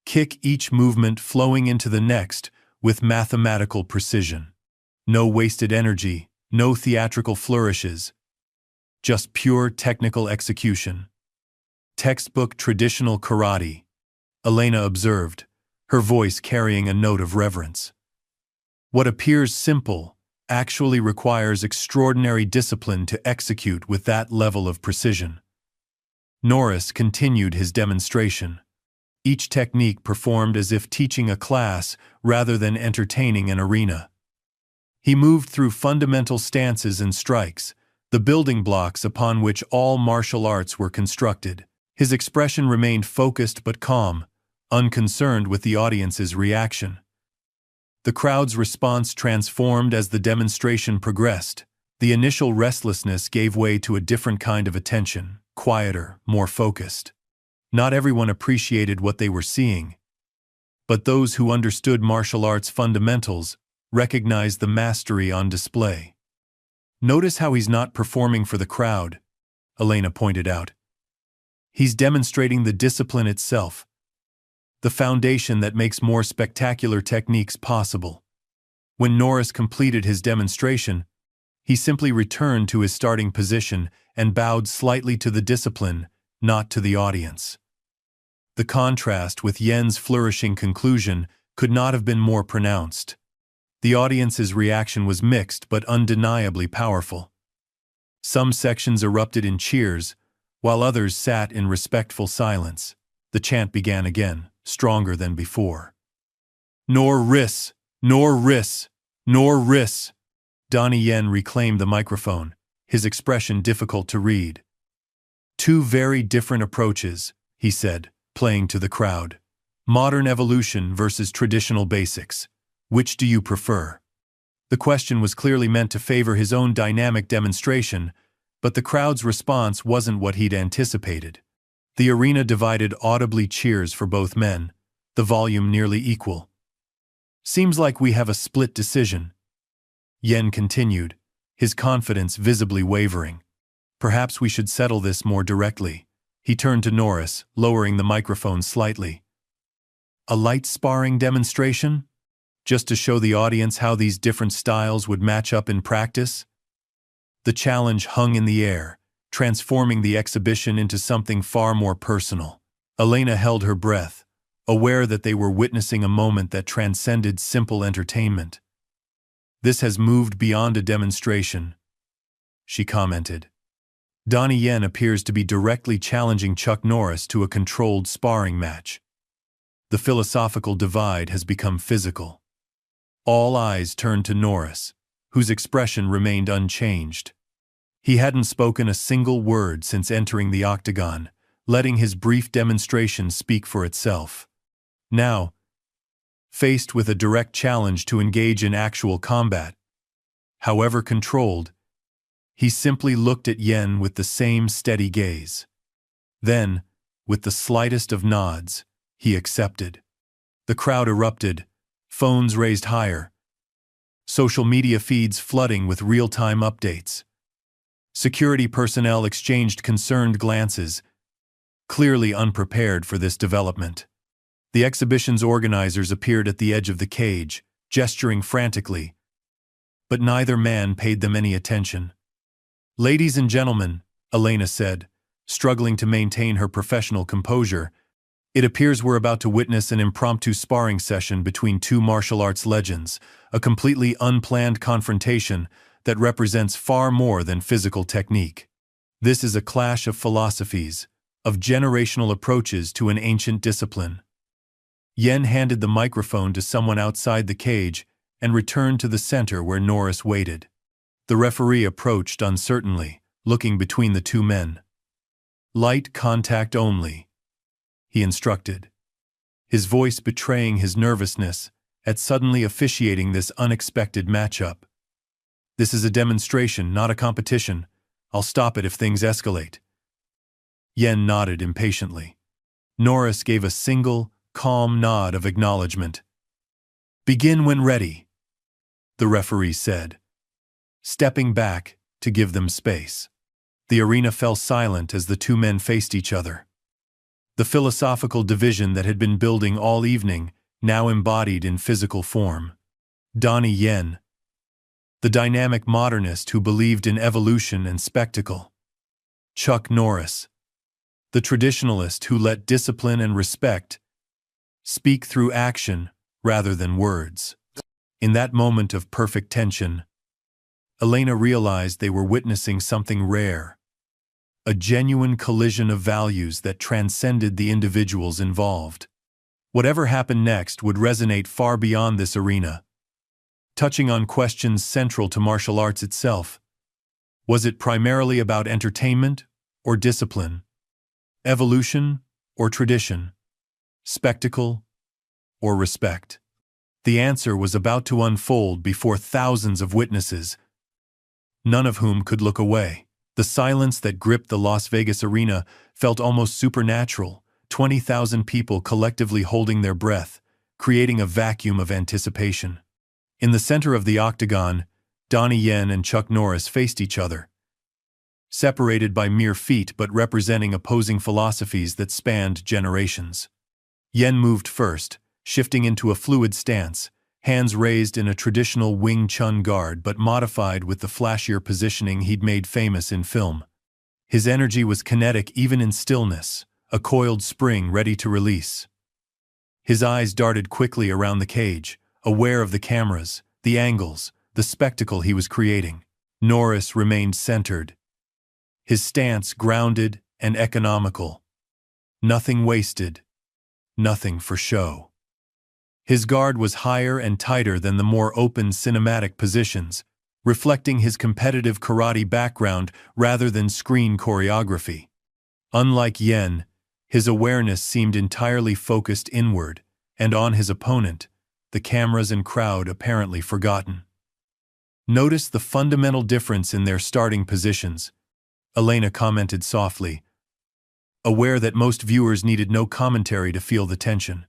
kick, each movement flowing into the next with mathematical precision. No wasted energy, no theatrical flourishes, just pure technical execution. Textbook traditional karate, Elena observed, her voice carrying a note of reverence. What appears simple actually requires extraordinary discipline to execute with that level of precision. Norris continued his demonstration, each technique performed as if teaching a class rather than entertaining an arena. He moved through fundamental stances and strikes, the building blocks upon which all martial arts were constructed. His expression remained focused but calm, unconcerned with the audience's reaction. The crowd's response transformed as the demonstration progressed. The initial restlessness gave way to a different kind of attention, quieter, more focused. Not everyone appreciated what they were seeing, but those who understood martial arts fundamentals recognized the mastery on display. Notice how he's not performing for the crowd, Elena pointed out. He's demonstrating the discipline itself, the foundation that makes more spectacular techniques possible. When Norris completed his demonstration, he simply returned to his starting position and bowed slightly to the discipline, not to the audience. The contrast with Yen's flourishing conclusion could not have been more pronounced. The audience's reaction was mixed but undeniably powerful. Some sections erupted in cheers, while others sat in respectful silence. The chant began again, stronger than before. Nor ris, nor ris, nor ris. Donnie Yen reclaimed the microphone, his expression difficult to read. Two very different approaches, he said, playing to the crowd. Modern evolution versus traditional basics. Which do you prefer? The question was clearly meant to favor his own dynamic demonstration, but the crowd's response wasn't what he'd anticipated. The arena divided audibly cheers for both men, the volume nearly equal. Seems like we have a split decision, Yen continued, his confidence visibly wavering. Perhaps we should settle this more directly. He turned to Norris, lowering the microphone slightly. A light sparring demonstration? Just to show the audience how these different styles would match up in practice? The challenge hung in the air, transforming the exhibition into something far more personal. Elena held her breath, aware that they were witnessing a moment that transcended simple entertainment. This has moved beyond a demonstration, she commented. Donnie Yen appears to be directly challenging Chuck Norris to a controlled sparring match. The philosophical divide has become physical. All eyes turned to Norris, whose expression remained unchanged. He hadn't spoken a single word since entering the octagon, letting his brief demonstration speak for itself. Now, faced with a direct challenge to engage in actual combat, however controlled, he simply looked at Yen with the same steady gaze. Then, with the slightest of nods, he accepted. The crowd erupted, phones raised higher, social media feeds flooding with real-time updates. Security personnel exchanged concerned glances, clearly unprepared for this development. The exhibition's organizers appeared at the edge of the cage, gesturing frantically, but neither man paid them any attention. Ladies and gentlemen, Elena said, struggling to maintain her professional composure, It appears we're about to witness an impromptu sparring session between two martial arts legends, a completely unplanned confrontation that represents far more than physical technique. This is a clash of philosophies, of generational approaches to an ancient discipline. Yen handed the microphone to someone outside the cage and returned to the center where Norris waited. The referee approached uncertainly, looking between the two men. "Light contact only," he instructed, his voice betraying his nervousness at suddenly officiating this unexpected matchup. "This is a demonstration, not a competition. I'll stop it if things escalate." Yen nodded impatiently. Norris gave a single, calm nod of acknowledgement. "Begin when ready," the referee said, stepping back to give them space. The arena fell silent as the two men faced each other. The philosophical division that had been building all evening now embodied in physical form. Donnie Yen, the dynamic modernist who believed in evolution and spectacle. Chuck Norris, the traditionalist who let discipline and respect speak through action rather than words. In that moment of perfect tension, Elena realized they were witnessing something rare, a genuine collision of values that transcended the individuals involved. Whatever happened next would resonate far beyond this arena, touching on questions central to martial arts itself. Was it primarily about entertainment or discipline? Evolution or tradition? Spectacle or respect? The answer was about to unfold before thousands of witnesses, none of whom could look away. The silence that gripped the Las Vegas arena felt almost supernatural, 20,000 people collectively holding their breath, creating a vacuum of anticipation. In the center of the octagon, Donnie Yen and Chuck Norris faced each other, separated by mere feet but representing opposing philosophies that spanned generations. Yen moved first, shifting into a fluid stance, hands raised in a traditional Wing Chun guard but modified with the flashier positioning he'd made famous in film. His energy was kinetic even in stillness, a coiled spring ready to release. His eyes darted quickly around the cage, aware of the cameras, the angles, the spectacle he was creating. Norris remained centered, his stance grounded and economical. Nothing wasted, nothing for show. His guard was higher and tighter than the more open cinematic positions, reflecting his competitive karate background rather than screen choreography. Unlike Yen, his awareness seemed entirely focused inward, and on his opponent, the cameras and crowd apparently forgotten. "Notice the fundamental difference in their starting positions," Elena commented softly, aware that most viewers needed no commentary to feel the tension.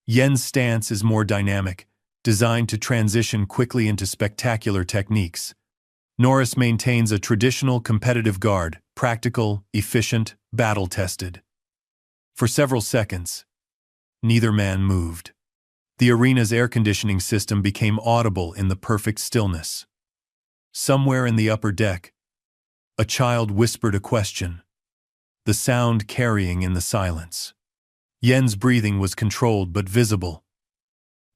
Yen's stance is more dynamic, designed to transition quickly into spectacular techniques. Norris maintains a traditional competitive guard, practical, efficient, battle-tested. For several seconds, neither man moved. The arena's air conditioning system became audible in the perfect stillness. Somewhere in the upper deck, a child whispered a question, the sound carrying in the silence. Yen's breathing was controlled but visible.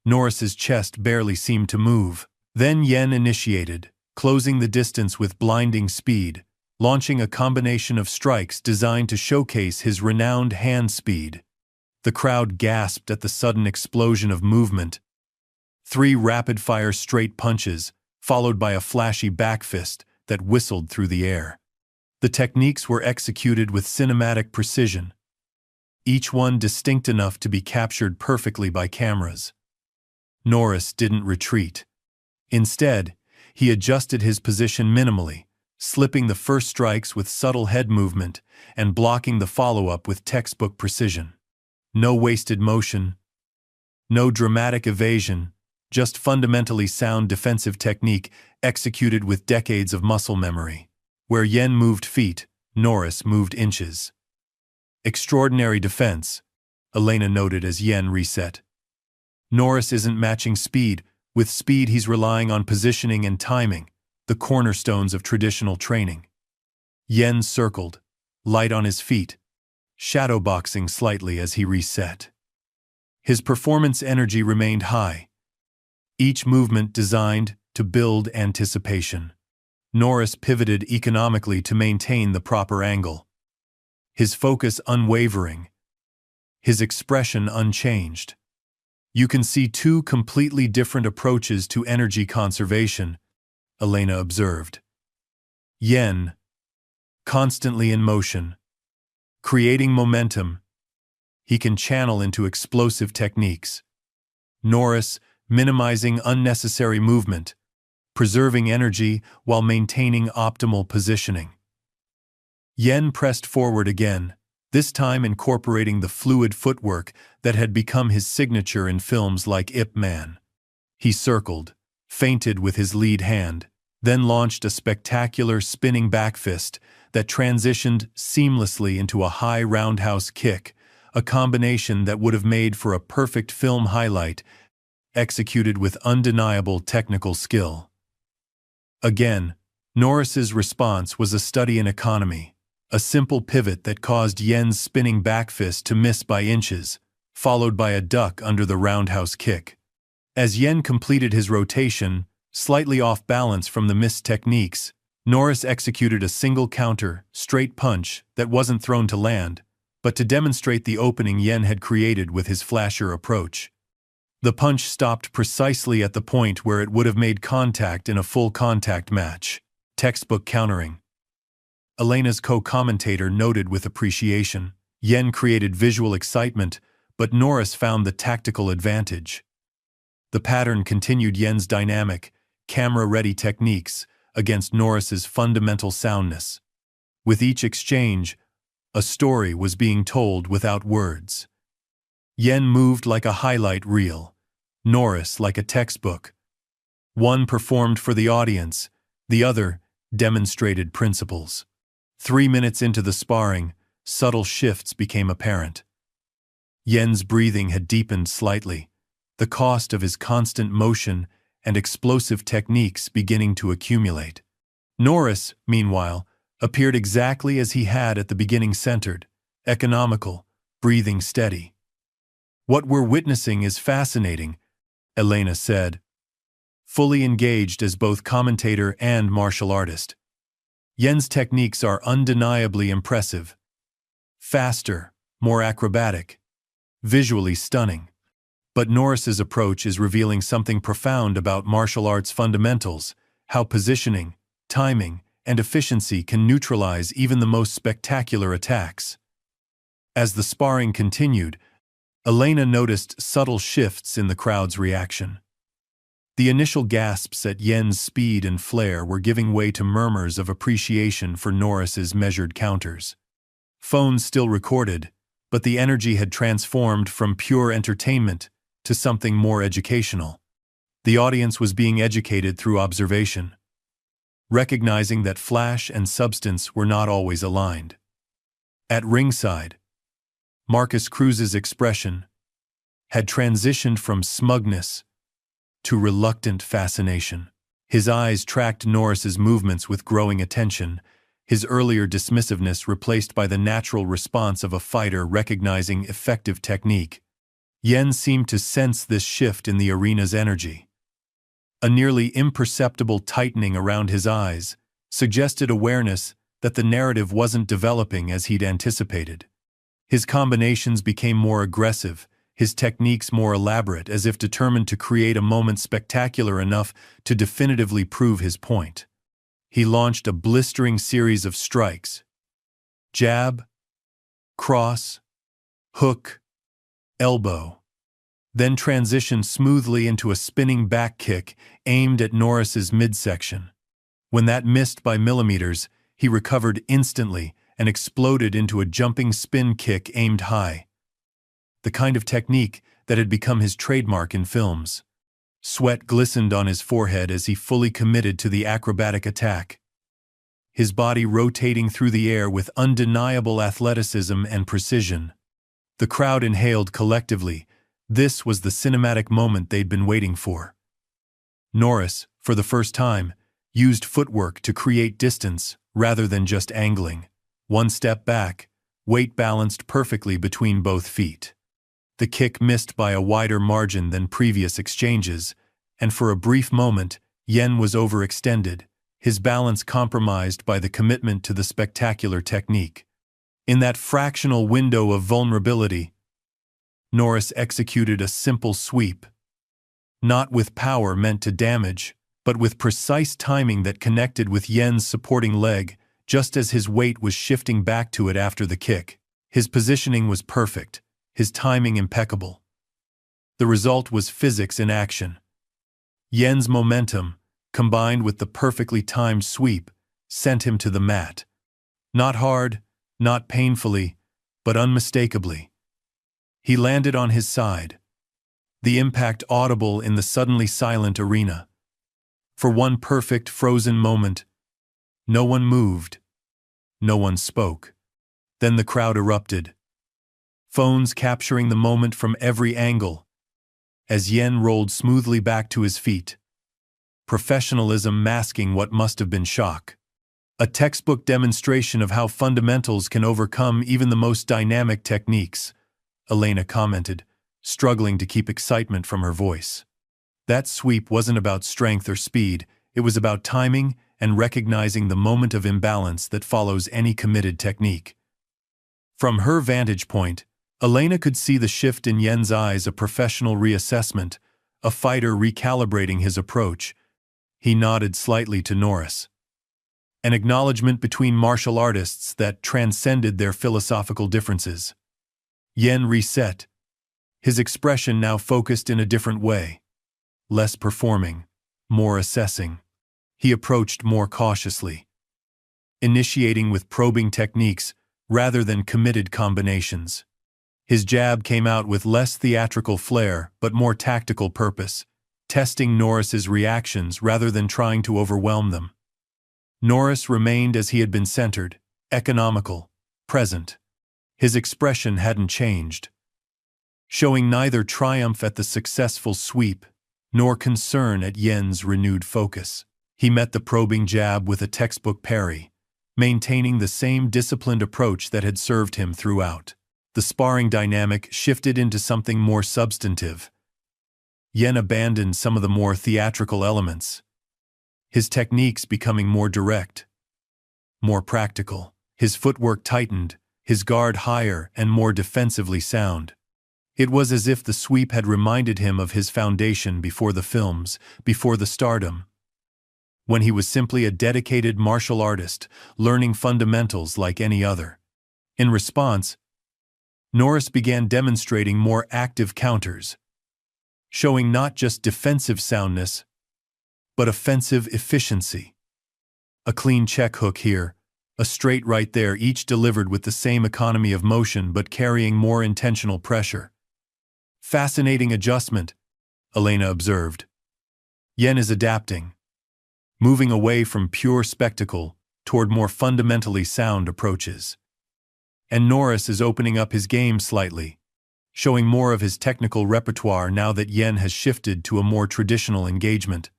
Norris's chest barely seemed to move. Then Yen initiated, closing the distance with blinding speed, launching a combination of strikes designed to showcase his renowned hand speed. The crowd gasped at the sudden explosion of movement. 3 rapid-fire straight punches, followed by a flashy back fist that whistled through the air. The techniques were executed with cinematic precision, each one distinct enough to be captured perfectly by cameras. Norris didn't retreat. Instead, he adjusted his position minimally, slipping the first strikes with subtle head movement and blocking the follow-up with textbook precision. No wasted motion, no dramatic evasion, just fundamentally sound defensive technique executed with decades of muscle memory. Where Yen moved feet, Norris moved inches. "Extraordinary defense," Elena noted as Yen reset. Norris isn't matching speed. With speed he's relying on positioning and timing, the cornerstones of traditional training. Yen circled, light on his feet, shadowboxing slightly as he reset. His performance energy remained high, each movement designed to build anticipation. Norris pivoted economically to maintain the proper angle, his focus unwavering, his expression unchanged. You can see two completely different approaches to energy conservation, Elena observed. Yen, constantly in motion, creating momentum, he can channel into explosive techniques. Norris, minimizing unnecessary movement, preserving energy while maintaining optimal positioning. Yen pressed forward again, this time incorporating the fluid footwork that had become his signature in films like Ip Man. He circled, feinted with his lead hand, then launched a spectacular spinning back fist that transitioned seamlessly into a high roundhouse kick, a combination that would have made for a perfect film highlight, executed with undeniable technical skill. Again, Norris's response was a study in economy, a simple pivot that caused Yen's spinning back fist to miss by inches, followed by a duck under the roundhouse kick. As Yen completed his rotation, slightly off balance from the missed techniques, Norris executed a single counter, straight punch that wasn't thrown to land, but to demonstrate the opening Yen had created with his flasher approach. The punch stopped precisely at the point where it would have made contact in a full contact match. Textbook countering. Elena's co-commentator noted with appreciation. Yen created visual excitement, but Norris found the tactical advantage. The pattern continued Yen's dynamic, camera-ready techniques against Norris's fundamental soundness. With each exchange, a story was being told without words. Yen moved like a highlight reel, Norris like a textbook. One performed for the audience, the other demonstrated principles. 3 minutes into the sparring, subtle shifts became apparent. Yen's breathing had deepened slightly, the cost of his constant motion and explosive techniques beginning to accumulate. Norris, meanwhile, appeared exactly as he had at the beginning, centered, economical, breathing steady. "What we're witnessing is fascinating," Elena said, fully engaged as both commentator and martial artist. Yen's techniques are undeniably impressive. Faster, more acrobatic, visually stunning. But Norris's approach is revealing something profound about martial arts fundamentals, how positioning, timing, and efficiency can neutralize even the most spectacular attacks. As the sparring continued, Elena noticed subtle shifts in the crowd's reaction. The initial gasps at Yen's speed and flair were giving way to murmurs of appreciation for Norris's measured counters. Phones still recorded, but the energy had transformed from pure entertainment to something more educational. The audience was being educated through observation, recognizing that flash and substance were not always aligned. At ringside, Marcus Cruz's expression had transitioned from smugness to reluctant fascination. His eyes tracked Norris's movements with growing attention, his earlier dismissiveness replaced by the natural response of a fighter recognizing effective technique. Yen seemed to sense this shift in the arena's energy. A nearly imperceptible tightening around his eyes suggested awareness that the narrative wasn't developing as he'd anticipated. His combinations became more aggressive, his techniques more elaborate, as if determined to create a moment spectacular enough to definitively prove his point. He launched a blistering series of strikes. Jab, cross, hook, elbow, then transitioned smoothly into a spinning back kick aimed at Norris's midsection. When that missed by millimeters, he recovered instantly and exploded into a jumping spin kick aimed high. The kind of technique that had become his trademark in films. Sweat glistened on his forehead as he fully committed to the acrobatic attack, his body rotating through the air with undeniable athleticism and precision. The crowd inhaled collectively. This was the cinematic moment they'd been waiting for. Norris, for the first time, used footwork to create distance rather than just angling. One step back, weight balanced perfectly between both feet. The kick missed by a wider margin than previous exchanges, and for a brief moment, Yen was overextended, his balance compromised by the commitment to the spectacular technique. In that fractional window of vulnerability, Norris executed a simple sweep, not with power meant to damage, but with precise timing that connected with Yen's supporting leg, just as his weight was shifting back to it after the kick. His positioning was perfect, his timing impeccable. The result was physics in action. Yen's momentum, combined with the perfectly timed sweep, sent him to the mat. Not hard, not painfully, but unmistakably. He landed on his side, the impact audible in the suddenly silent arena. For one perfect, frozen moment, no one moved, no one spoke. Then the crowd erupted, phones capturing the moment from every angle, as Yen rolled smoothly back to his feet, professionalism masking what must have been shock. A textbook demonstration of how fundamentals can overcome even the most dynamic techniques, Elena commented, struggling to keep excitement from her voice. That sweep wasn't about strength or speed, it was about timing and recognizing the moment of imbalance that follows any committed technique. From her vantage point, Elena could see the shift in Yen's eyes, a professional reassessment, a fighter recalibrating his approach. He nodded slightly to Norris. An acknowledgement between martial artists that transcended their philosophical differences. Yen reset, his expression now focused in a different way. Less performing, more assessing. He approached more cautiously, initiating with probing techniques rather than committed combinations. His jab came out with less theatrical flair but more tactical purpose, testing Norris's reactions rather than trying to overwhelm them. Norris remained as he had been centered, economical, present. His expression hadn't changed, showing neither triumph at the successful sweep nor concern at Yen's renewed focus. He met the probing jab with a textbook parry, maintaining the same disciplined approach that had served him throughout. The sparring dynamic shifted into something more substantive. Yen abandoned some of the more theatrical elements, his techniques becoming more direct, more practical. His footwork tightened, his guard higher and more defensively sound. It was as if the sweep had reminded him of his foundation before the films, before the stardom, when he was simply a dedicated martial artist, learning fundamentals like any other. In response, Norris began demonstrating more active counters, showing not just defensive soundness, but offensive efficiency. A clean check hook here, a straight right there, each delivered with the same economy of motion but carrying more intentional pressure. Fascinating adjustment, Elena observed. Yen is adapting, moving away from pure spectacle toward more fundamentally sound approaches. And Norris is opening up his game slightly, showing more of his technical repertoire now that Yen has shifted to a more traditional engagement.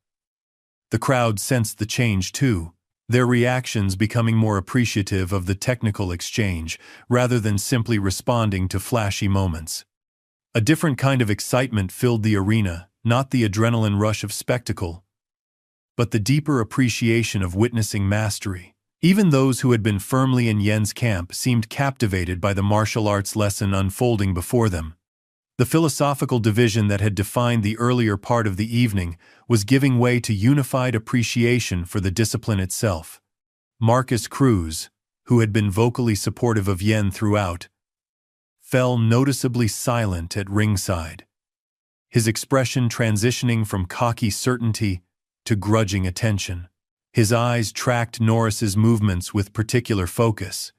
The crowd sensed the change too, their reactions becoming more appreciative of the technical exchange rather than simply responding to flashy moments. A different kind of excitement filled the arena, not the adrenaline rush of spectacle, but the deeper appreciation of witnessing mastery. Even those who had been firmly in Yen's camp seemed captivated by the martial arts lesson unfolding before them. The philosophical division that had defined the earlier part of the evening was giving way to unified appreciation for the discipline itself. Marcus Cruz, who had been vocally supportive of Yen throughout, fell noticeably silent at ringside, his expression transitioning from cocky certainty to grudging attention. His eyes tracked Norris's movements with particular focus,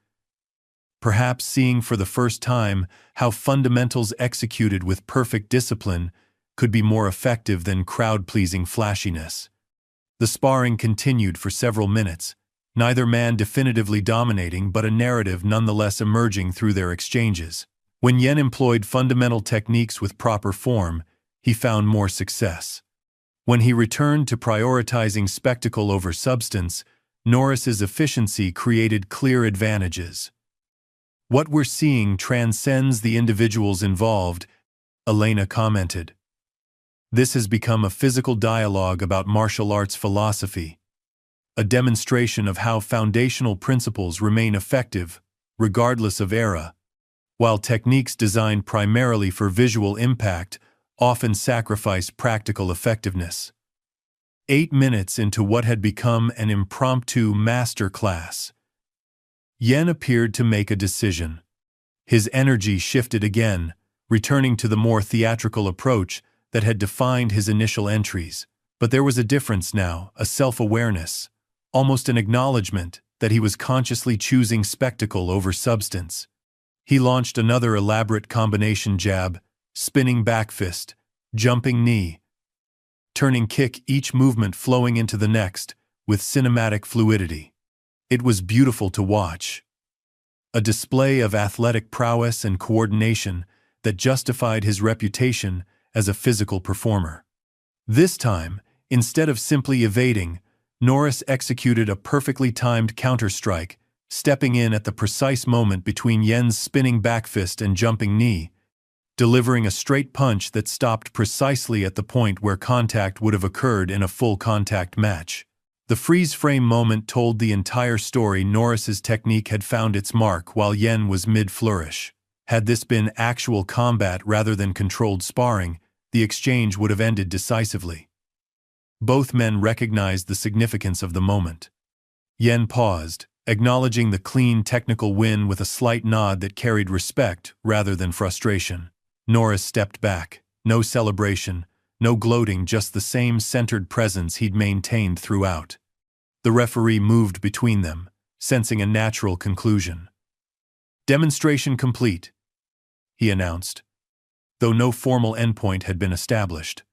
perhaps seeing for the first time how fundamentals executed with perfect discipline could be more effective than crowd-pleasing flashiness. The sparring continued for several minutes, neither man definitively dominating but a narrative nonetheless emerging through their exchanges. When Yen employed fundamental techniques with proper form, he found more success. When he returned to prioritizing spectacle over substance, Norris's efficiency created clear advantages. What we're seeing transcends the individuals involved, Elena commented. This has become a physical dialogue about martial arts philosophy, a demonstration of how foundational principles remain effective, regardless of era, while techniques designed primarily for visual impact often sacrifice practical effectiveness. 8 minutes into what had become an impromptu master class, Yen appeared to make a decision. His energy shifted again, returning to the more theatrical approach that had defined his initial entries. But there was a difference now, a self-awareness, almost an acknowledgement that he was consciously choosing spectacle over substance. He launched another elaborate combination jab, spinning back fist, jumping knee, turning kick, each movement flowing into the next with cinematic fluidity. It was beautiful to watch. A display of athletic prowess and coordination that justified his reputation as a physical performer. This time, instead of simply evading, Norris executed a perfectly timed counterstrike, stepping in at the precise moment between Yen's spinning back fist and jumping knee, delivering a straight punch that stopped precisely at the point where contact would have occurred in a full contact match. The freeze-frame moment told the entire story. Norris's technique had found its mark while Yen was mid-flourish. Had this been actual combat rather than controlled sparring, the exchange would have ended decisively. Both men recognized the significance of the moment. Yen paused, acknowledging the clean technical win with a slight nod that carried respect rather than frustration. Norris stepped back. No celebration, no gloating, just the same centered presence he'd maintained throughout. The referee moved between them, sensing a natural conclusion. "Demonstration complete," he announced, though no formal endpoint had been established.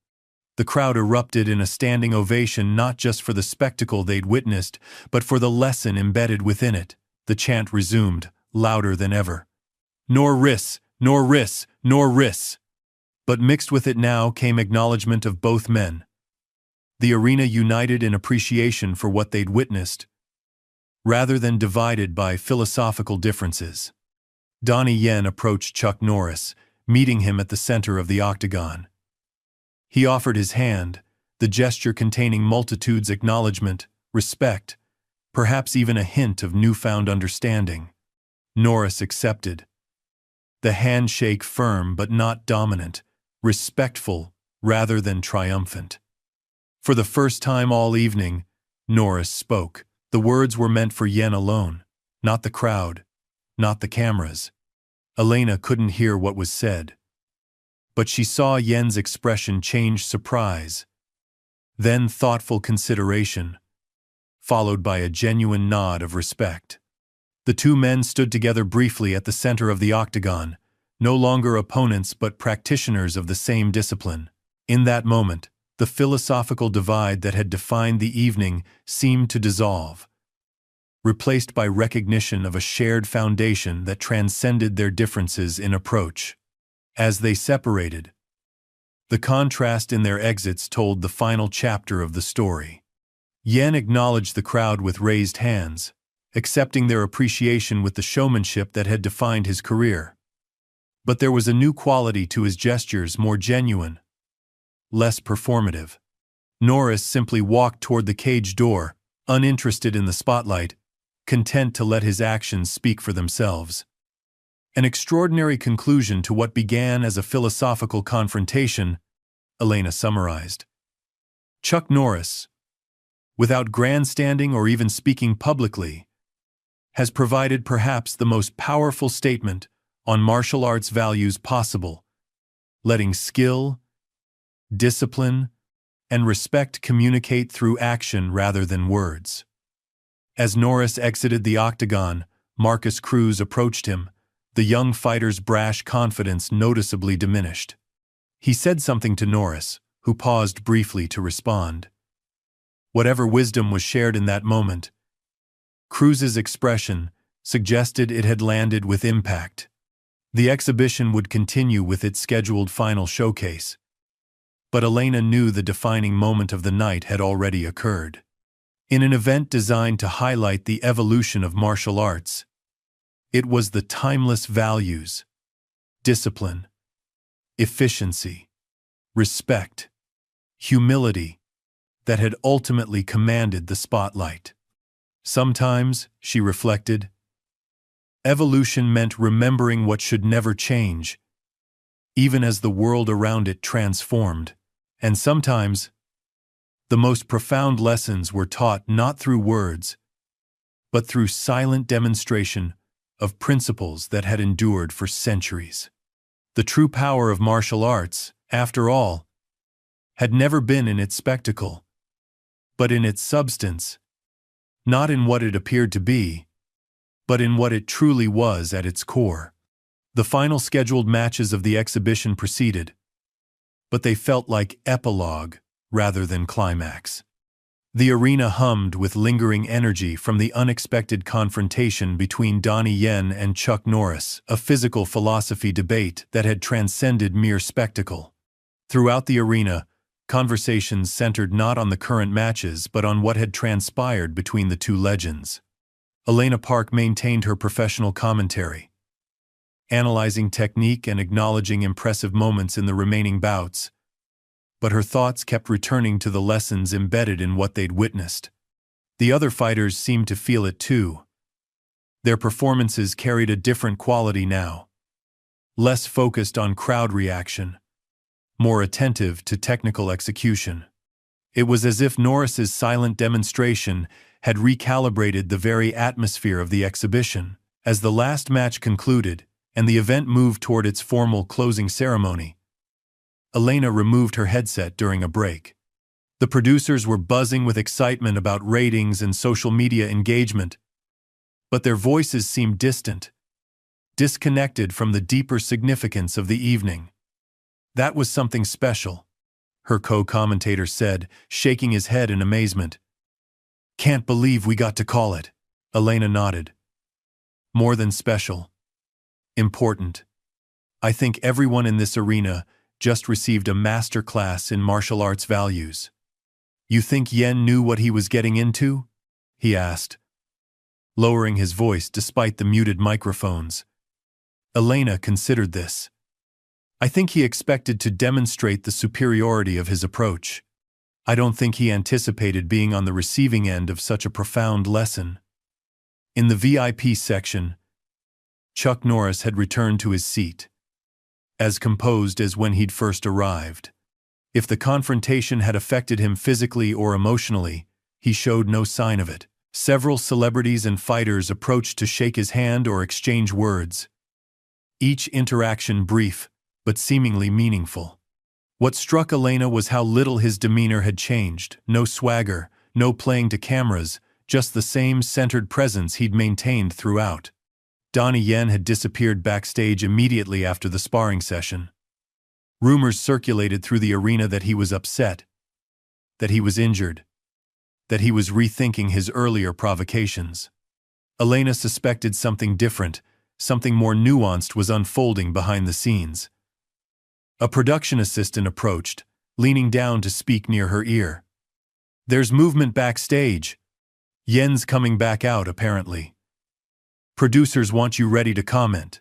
The crowd erupted in a standing ovation, not just for the spectacle they'd witnessed, but for the lesson embedded within it. The chant resumed, louder than ever. "Nor ris, nor ris, nor ris." But mixed with it now came acknowledgement of both men. The arena united in appreciation for what they'd witnessed, rather than divided by philosophical differences. Donnie Yen approached Chuck Norris, meeting him at the center of the octagon. He offered his hand, the gesture containing multitudes' acknowledgement, respect, perhaps even a hint of newfound understanding. Norris accepted. The handshake firm but not dominant, respectful rather than triumphant. For the first time all evening, Norris spoke. The words were meant for Yen alone, not the crowd, not the cameras. Elena couldn't hear what was said. But she saw Yen's expression change: surprise, then thoughtful consideration, followed by a genuine nod of respect. The two men stood together briefly at the center of the octagon, no longer opponents but practitioners of the same discipline. In that moment, the philosophical divide that had defined the evening seemed to dissolve, replaced by recognition of a shared foundation that transcended their differences in approach. As they separated, the contrast in their exits told the final chapter of the story. Yen acknowledged the crowd with raised hands, accepting their appreciation with the showmanship that had defined his career. But there was a new quality to his gestures, more genuine, less performative. Norris simply walked toward the cage door, uninterested in the spotlight, content to let his actions speak for themselves. An extraordinary conclusion to what began as a philosophical confrontation, Elena summarized. Chuck Norris, without grandstanding or even speaking publicly, has provided perhaps the most powerful statement on martial arts values possible, letting skill, discipline, and respect communicate through action rather than words. As Norris exited the octagon, Marcus Cruz approached him, the young fighter's brash confidence noticeably diminished. He said something to Norris, who paused briefly to respond. Whatever wisdom was shared in that moment, Cruz's expression suggested it had landed with impact. The exhibition would continue with its scheduled final showcase. But Elena knew the defining moment of the night had already occurred. In an event designed to highlight the evolution of martial arts, It was the timeless values: discipline, efficiency, respect, humility that had ultimately commanded the spotlight. Sometimes, she reflected, evolution meant remembering what should never change, even as the world around it transformed. And sometimes, the most profound lessons were taught not through words, but through silent demonstration of principles that had endured for centuries. The true power of martial arts, after all, had never been in its spectacle, but in its substance, not in what it appeared to be, but in what it truly was at its core. The final scheduled matches of the exhibition proceeded, but they felt like epilogue rather than climax. The arena hummed with lingering energy from the unexpected confrontation between Donnie Yen and Chuck Norris, a physical philosophy debate that had transcended mere spectacle. Throughout the arena, conversations centered not on the current matches but on what had transpired between the two legends. Elena Park maintained her professional commentary, analyzing technique and acknowledging impressive moments in the remaining bouts, but her thoughts kept returning to the lessons embedded in what they'd witnessed. The other fighters seemed to feel it too. Their performances carried a different quality now, less focused on crowd reaction, more attentive to technical execution. It was as if Norris's silent demonstration had recalibrated the very atmosphere of the exhibition. As the last match concluded and the event moved toward its formal closing ceremony, Elena removed her headset during a break. The producers were buzzing with excitement about ratings and social media engagement, but their voices seemed distant, disconnected from the deeper significance of the evening. "That was something special," her co-commentator said, shaking his head in amazement. "Can't believe we got to call it." Elena nodded. "More than special. Important. I think everyone in this arena just received a master class in martial arts values." "You think Yen knew what he was getting into?" he asked, lowering his voice despite the muted microphones. Elena considered this. "I think he expected to demonstrate the superiority of his approach. I don't think he anticipated being on the receiving end of such a profound lesson." In the VIP section, Chuck Norris had returned to his seat, as composed as when he'd first arrived. If the confrontation had affected him physically or emotionally, he showed no sign of it. Several celebrities and fighters approached to shake his hand or exchange words, each interaction brief but seemingly meaningful. What struck Elena was how little his demeanor had changed. No swagger, no playing to cameras, just the same centered presence he'd maintained throughout. Donnie Yen had disappeared backstage immediately after the sparring session. Rumors circulated through the arena that he was upset, that he was injured, that he was rethinking his earlier provocations. Elena suspected something different, something more nuanced was unfolding behind the scenes. A production assistant approached, leaning down to speak near her ear. "There's movement backstage. Yen's coming back out, apparently. Producers want you ready to comment."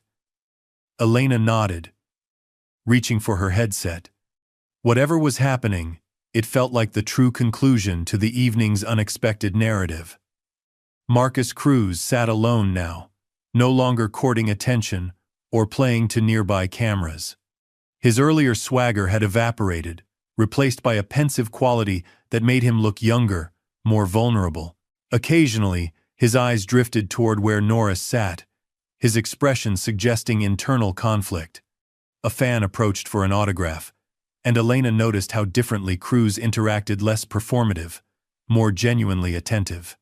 Elena nodded, reaching for her headset. Whatever was happening, it felt like the true conclusion to the evening's unexpected narrative. Marcus Cruz sat alone now, no longer courting attention or playing to nearby cameras. His earlier swagger had evaporated, replaced by a pensive quality that made him look younger, more vulnerable. Occasionally, his eyes drifted toward where Norris sat, his expression suggesting internal conflict. A fan approached for an autograph, and Elena noticed how differently Cruz interacted, less performative, more genuinely attentive.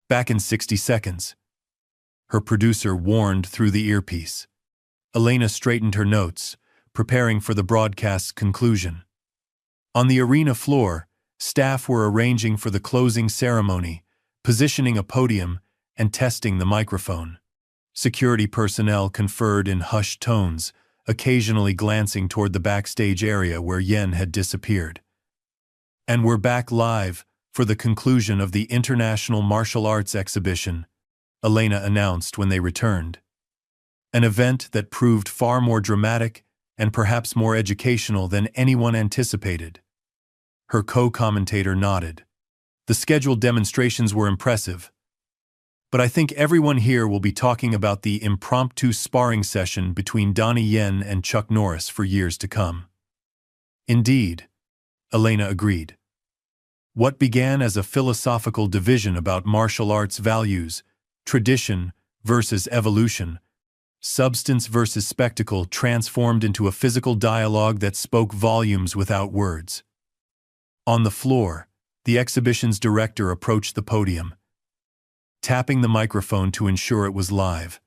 "Back in 60 seconds. Her producer warned through the earpiece. Elena straightened her notes, preparing for the broadcast's conclusion. On the arena floor, staff were arranging for the closing ceremony, positioning a podium and testing the microphone. Security personnel conferred in hushed tones, occasionally glancing toward the backstage area where Yen had disappeared. "And we're back live for the conclusion of the International Martial Arts Exhibition," Elena announced when they returned. An event that proved far more dramatic and perhaps more educational than anyone anticipated. Her co-commentator nodded. The scheduled demonstrations were impressive, but I think everyone here will be talking about the impromptu sparring session between Donnie Yen and Chuck Norris for years to come. Indeed, Elena agreed. What began as a philosophical division about martial arts values, tradition versus evolution, substance versus spectacle, transformed into a physical dialogue that spoke volumes without words. On the floor, the exhibition's director approached the podium, tapping the microphone to ensure it was live.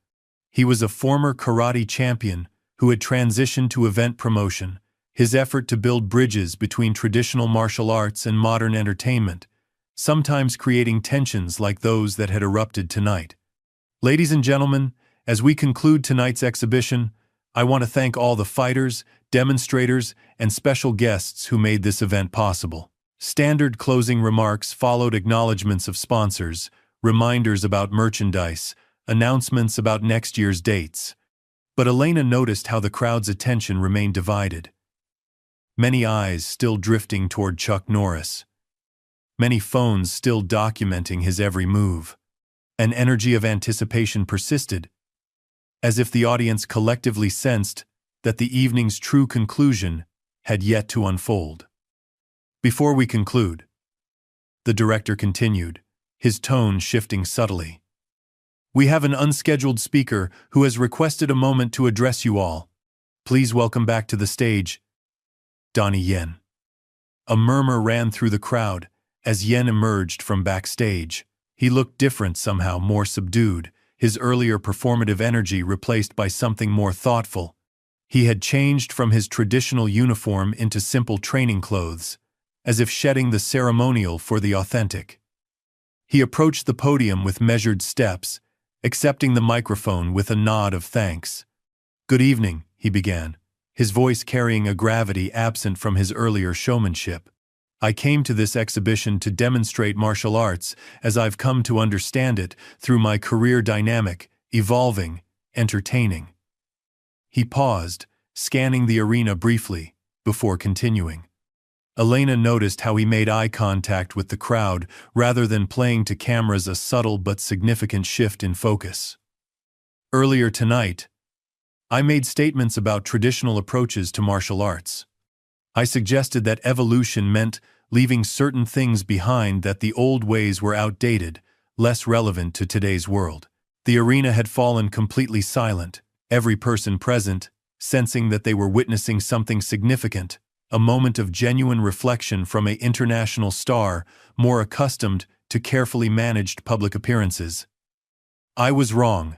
He was a former karate champion who had transitioned to event promotion, his effort to build bridges between traditional martial arts and modern entertainment, sometimes creating tensions like those that had erupted tonight. Ladies and gentlemen, as we conclude tonight's exhibition, I want to thank all the fighters, demonstrators, and special guests who made this event possible. Standard closing remarks followed acknowledgments of sponsors, reminders about merchandise, announcements about next year's dates. But Elena noticed how the crowd's attention remained divided. Many eyes still drifting toward Chuck Norris. Many phones still documenting his every move. An energy of anticipation persisted, as if the audience collectively sensed that the evening's true conclusion had yet to unfold. Before we conclude, the director continued, his tone shifting subtly. We have an unscheduled speaker who has requested a moment to address you all. Please welcome back to the stage, Donnie Yen. A murmur ran through the crowd as Yen emerged from backstage. He looked different somehow, more subdued, his earlier performative energy replaced by something more thoughtful. He had changed from his traditional uniform into simple training clothes, as if shedding the ceremonial for the authentic. He approached the podium with measured steps, accepting the microphone with a nod of thanks. Good evening, he began, his voice carrying a gravity absent from his earlier showmanship. I came to this exhibition to demonstrate martial arts as I've come to understand it through my career, dynamic, evolving, entertaining. He paused, scanning the arena briefly, before continuing. Elena noticed how he made eye contact with the crowd rather than playing to cameras, a subtle but significant shift in focus. Earlier tonight, I made statements about traditional approaches to martial arts. I suggested that evolution meant leaving certain things behind, that the old ways were outdated, less relevant to today's world. The arena had fallen completely silent, every person present sensing that they were witnessing something significant, a moment of genuine reflection from an international star more accustomed to carefully managed public appearances. I was wrong,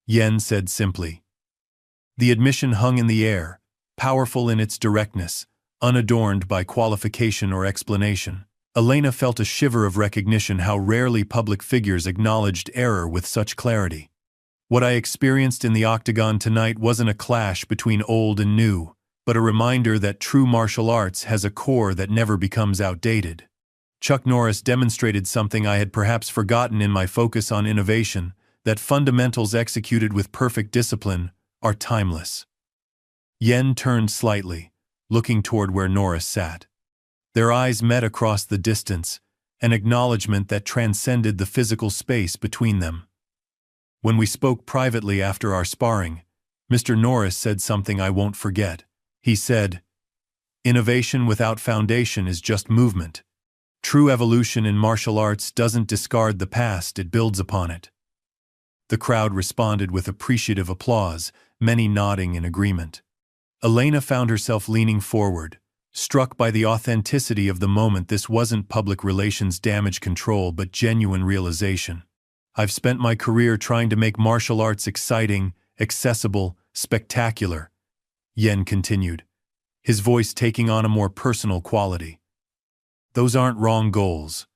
Yen said simply. The admission hung in the air, powerful in its directness, unadorned by qualification or explanation. Elena felt a shiver of recognition how rarely public figures acknowledged error with such clarity. What I experienced in the octagon tonight wasn't a clash between old and new, but a reminder that true martial arts has a core that never becomes outdated. Chuck Norris demonstrated something I had perhaps forgotten in my focus on innovation, that fundamentals executed with perfect discipline are timeless. Yen turned slightly, looking toward where Norris sat. Their eyes met across the distance, an acknowledgement that transcended the physical space between them. When we spoke privately after our sparring, Mr. Norris said something I won't forget. He said, "Innovation without foundation is just movement. True evolution in martial arts doesn't discard the past, it builds upon it." The crowd responded with appreciative applause, many nodding in agreement. Elena found herself leaning forward, struck by the authenticity of the moment. This wasn't public relations damage control, but genuine realization. I've spent my career trying to make martial arts exciting, accessible, spectacular, Yen continued, his voice taking on a more personal quality. Those aren't wrong goals.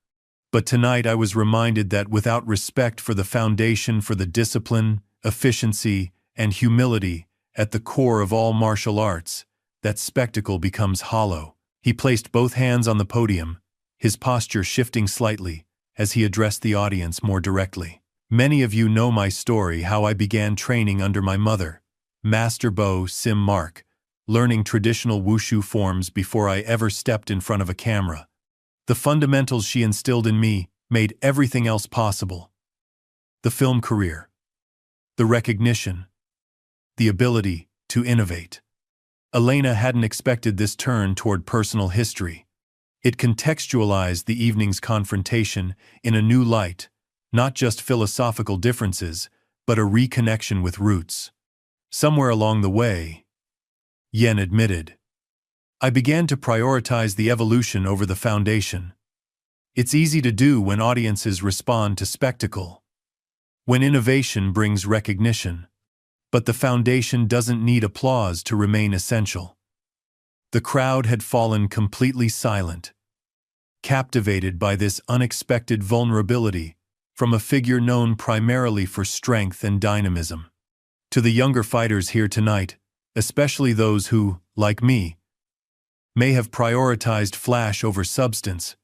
But tonight I was reminded that without respect for the foundation, for the discipline, efficiency, and humility at the core of all martial arts, that spectacle becomes hollow. He placed both hands on the podium, his posture shifting slightly as he addressed the audience more directly. Many of you know my story, how I began training under my mother, Master Bo Sim Mark, learning traditional wushu forms before I ever stepped in front of a camera. The fundamentals she instilled in me made everything else possible. The film career, the recognition, the ability to innovate. Elena hadn't expected this turn toward personal history. It contextualized the evening's confrontation in a new light, not just philosophical differences, but a reconnection with roots. Somewhere along the way, Yen admitted, I began to prioritize the evolution over the foundation. It's easy to do when audiences respond to spectacle, when innovation brings recognition. But the foundation doesn't need applause to remain essential. The crowd had fallen completely silent, captivated by this unexpected vulnerability from a figure known primarily for strength and dynamism. To the younger fighters here tonight, especially those who, like me, may have prioritized flash over substance,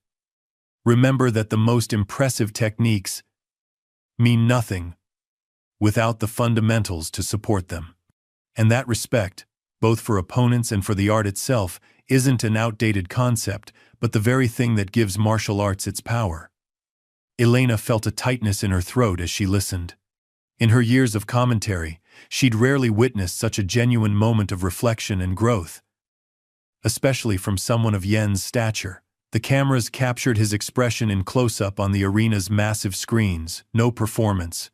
remember that the most impressive techniques mean nothing without the fundamentals to support them. And that respect, both for opponents and for the art itself, isn't an outdated concept, but the very thing that gives martial arts its power. Elena felt a tightness in her throat as she listened. In her years of commentary, she'd rarely witnessed such a genuine moment of reflection and growth. Especially from someone of Yen's stature. The cameras captured his expression in close-up on the arena's massive screens, no performance.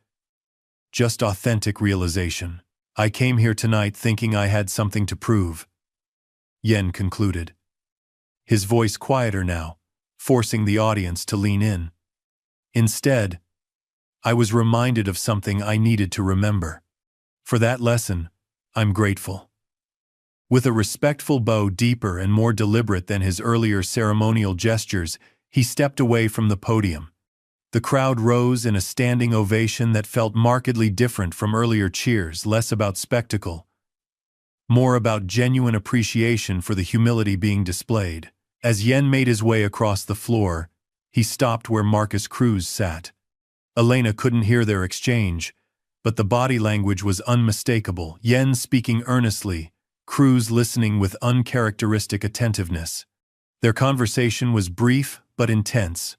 Just authentic realization. I came here tonight thinking I had something to prove, Yen concluded. His voice quieter now, forcing the audience to lean in. Instead, I was reminded of something I needed to remember. For that lesson, I'm grateful. With a respectful bow deeper and more deliberate than his earlier ceremonial gestures, he stepped away from the podium. The crowd rose in a standing ovation that felt markedly different from earlier cheers, less about spectacle, more about genuine appreciation for the humility being displayed. As Yen made his way across the floor, he stopped where Marcus Cruz sat. Elena couldn't hear their exchange, but the body language was unmistakable. Yen speaking earnestly, Cruz listening with uncharacteristic attentiveness. Their conversation was brief but intense.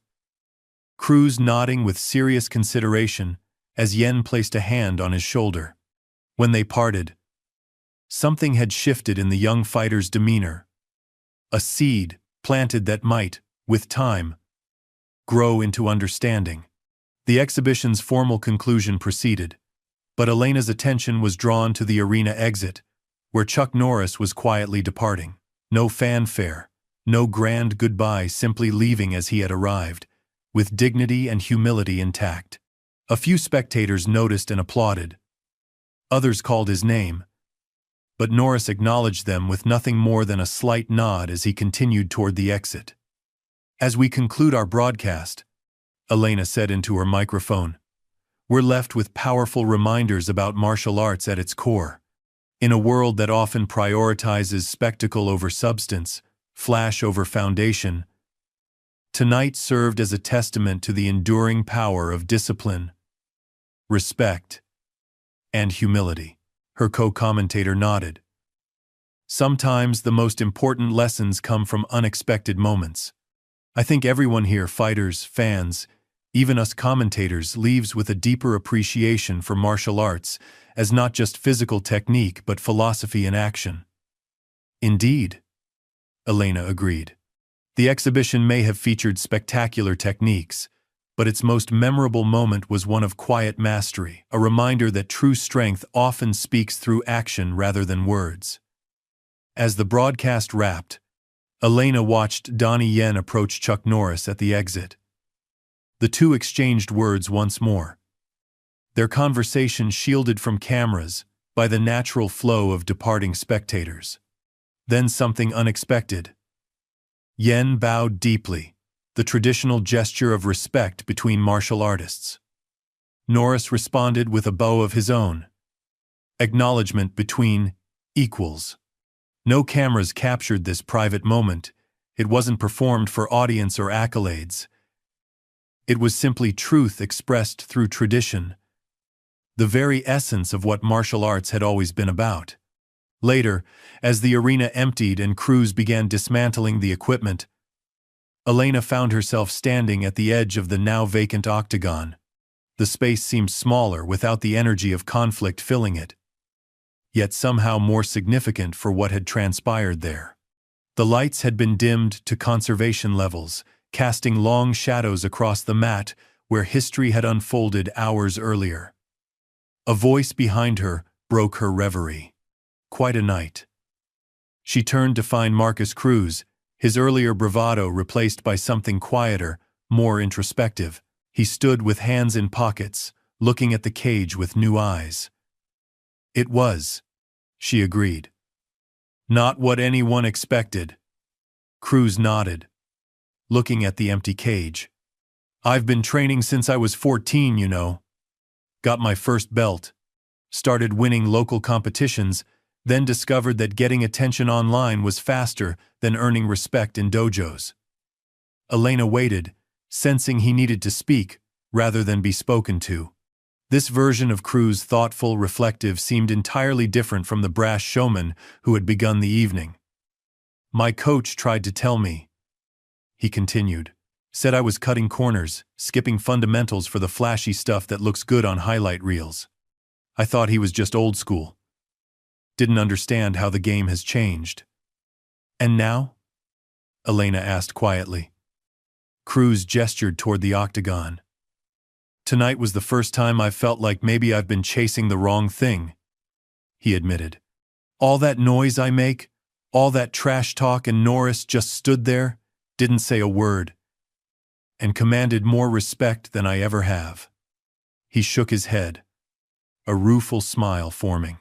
Cruz nodding with serious consideration as Yen placed a hand on his shoulder. When they parted, something had shifted in the young fighter's demeanor. A seed planted that might, with time, grow into understanding. The exhibition's formal conclusion proceeded, but Elena's attention was drawn to the arena exit, where Chuck Norris was quietly departing. No fanfare, no grand goodbye, simply leaving as he had arrived, with dignity and humility intact. A few spectators noticed and applauded. Others called his name, but Norris acknowledged them with nothing more than a slight nod as he continued toward the exit. As we conclude our broadcast, Elena said into her microphone, we're left with powerful reminders about martial arts at its core. In a world that often prioritizes spectacle over substance, flash over foundation, tonight served as a testament to the enduring power of discipline, respect, and humility. Her co-commentator nodded. Sometimes the most important lessons come from unexpected moments. I think everyone here, fighters, fans, even us commentators, leaves with a deeper appreciation for martial arts as not just physical technique but philosophy in action. Indeed, Elena agreed. The exhibition may have featured spectacular techniques, but its most memorable moment was one of quiet mastery, a reminder that true strength often speaks through action rather than words. As the broadcast wrapped, Elena watched Donnie Yen approach Chuck Norris at the exit. The two exchanged words once more. Their conversation shielded from cameras by the natural flow of departing spectators. Then something unexpected. Yen bowed deeply, the traditional gesture of respect between martial artists. Norris responded with a bow of his own. Acknowledgement between equals. No cameras captured this private moment. It wasn't performed for audience or accolades. It was simply truth expressed through tradition, the very essence of what martial arts had always been about. Later, as the arena emptied and crews began dismantling the equipment, Elena found herself standing at the edge of the now vacant octagon. The space seemed smaller without the energy of conflict filling it, yet somehow more significant for what had transpired there. The lights had been dimmed to conservation levels, casting long shadows across the mat where history had unfolded hours earlier. A voice behind her broke her reverie. Quite a night. She turned to find Marcus Cruz, his earlier bravado replaced by something quieter, more introspective. He stood with hands in pockets, looking at the cage with new eyes. It was, she agreed. Not what anyone expected. Cruz nodded, looking at the empty cage. I've been training since I was 14, you know. Got my first belt. Started winning local competitions, then discovered that getting attention online was faster than earning respect in dojos. Elena waited, sensing he needed to speak rather than be spoken to. This version of Cruz, thoughtful, reflective, seemed entirely different from the brash showman who had begun the evening. My coach tried to tell me, he continued. Said I was cutting corners, skipping fundamentals for the flashy stuff that looks good on highlight reels. I thought he was just old school. Didn't understand how the game has changed. And now? Elena asked quietly. Cruz gestured toward the octagon. Tonight was the first time I felt like maybe I've been chasing the wrong thing, he admitted. All that noise I make, all that trash talk, and Norris just stood there, didn't say a word, and commanded more respect than I ever have. He shook his head, a rueful smile forming.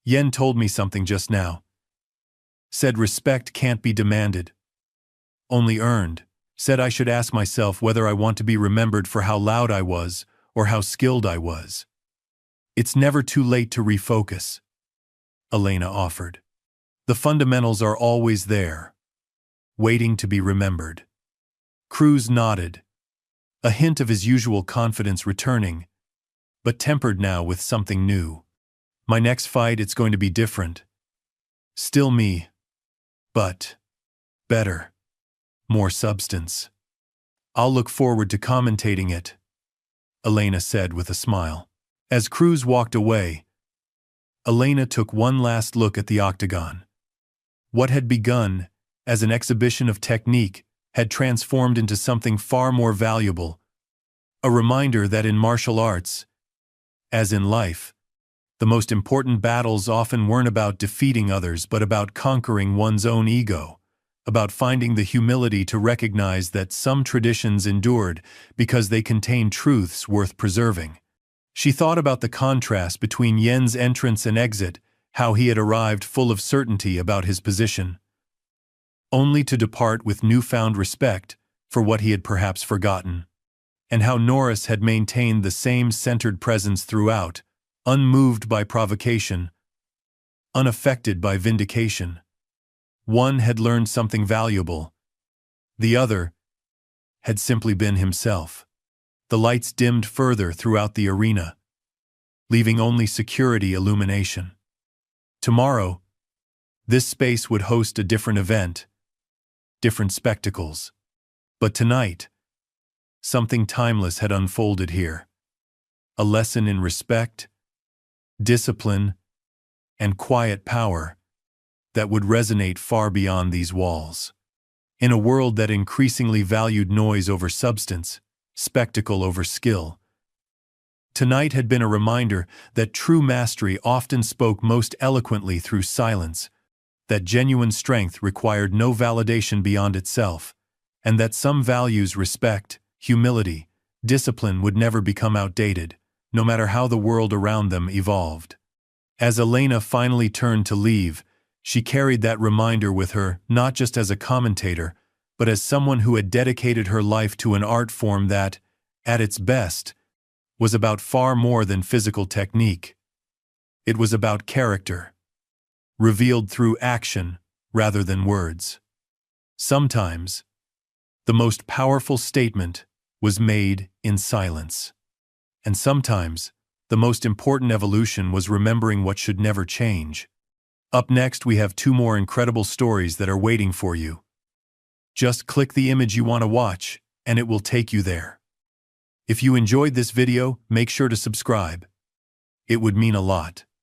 Yen told me something just now. Said respect can't be demanded, only earned. Said I should ask myself whether I want to be remembered for how loud I was or how skilled I was. It's never too late to refocus, Elena offered. The fundamentals are always there, waiting to be remembered. Cruz nodded, a hint of his usual confidence returning, but tempered now with something new. My next fight, it's going to be different. Still me, but better. More substance. I'll look forward to commentating it, Elena said with a smile. As Cruz walked away, Elena took one last look at the octagon. What had begun as an exhibition of technique had transformed into something far more valuable, a reminder that in martial arts, as in life, the most important battles often weren't about defeating others but about conquering one's own ego, about finding the humility to recognize that some traditions endured because they contained truths worth preserving. She thought about the contrast between Yen's entrance and exit, how he had arrived full of certainty about his position, only to depart with newfound respect for what he had perhaps forgotten, and how Norris had maintained the same centered presence throughout, unmoved by provocation, unaffected by vindication. One had learned something valuable. The other had simply been himself. The lights dimmed further throughout the arena, leaving only security illumination. Tomorrow, this space would host a different event, different spectacles. But tonight, something timeless had unfolded here. A lesson in respect, discipline, and quiet power that would resonate far beyond these walls. In a world that increasingly valued noise over substance, spectacle over skill, tonight had been a reminder that true mastery often spoke most eloquently through silence, that genuine strength required no validation beyond itself, and that some values, respect, humility, discipline, would never become outdated, no matter how the world around them evolved. As Elena finally turned to leave, she carried that reminder with her, not just as a commentator, but as someone who had dedicated her life to an art form that, at its best, was about far more than physical technique. It was about character, revealed through action rather than words. Sometimes, the most powerful statement was made in silence. And sometimes, the most important evolution was remembering what should never change. Up next, we have 2 more incredible stories that are waiting for you. Just click the image you want to watch, and it will take you there. If you enjoyed this video, make sure to subscribe. It would mean a lot.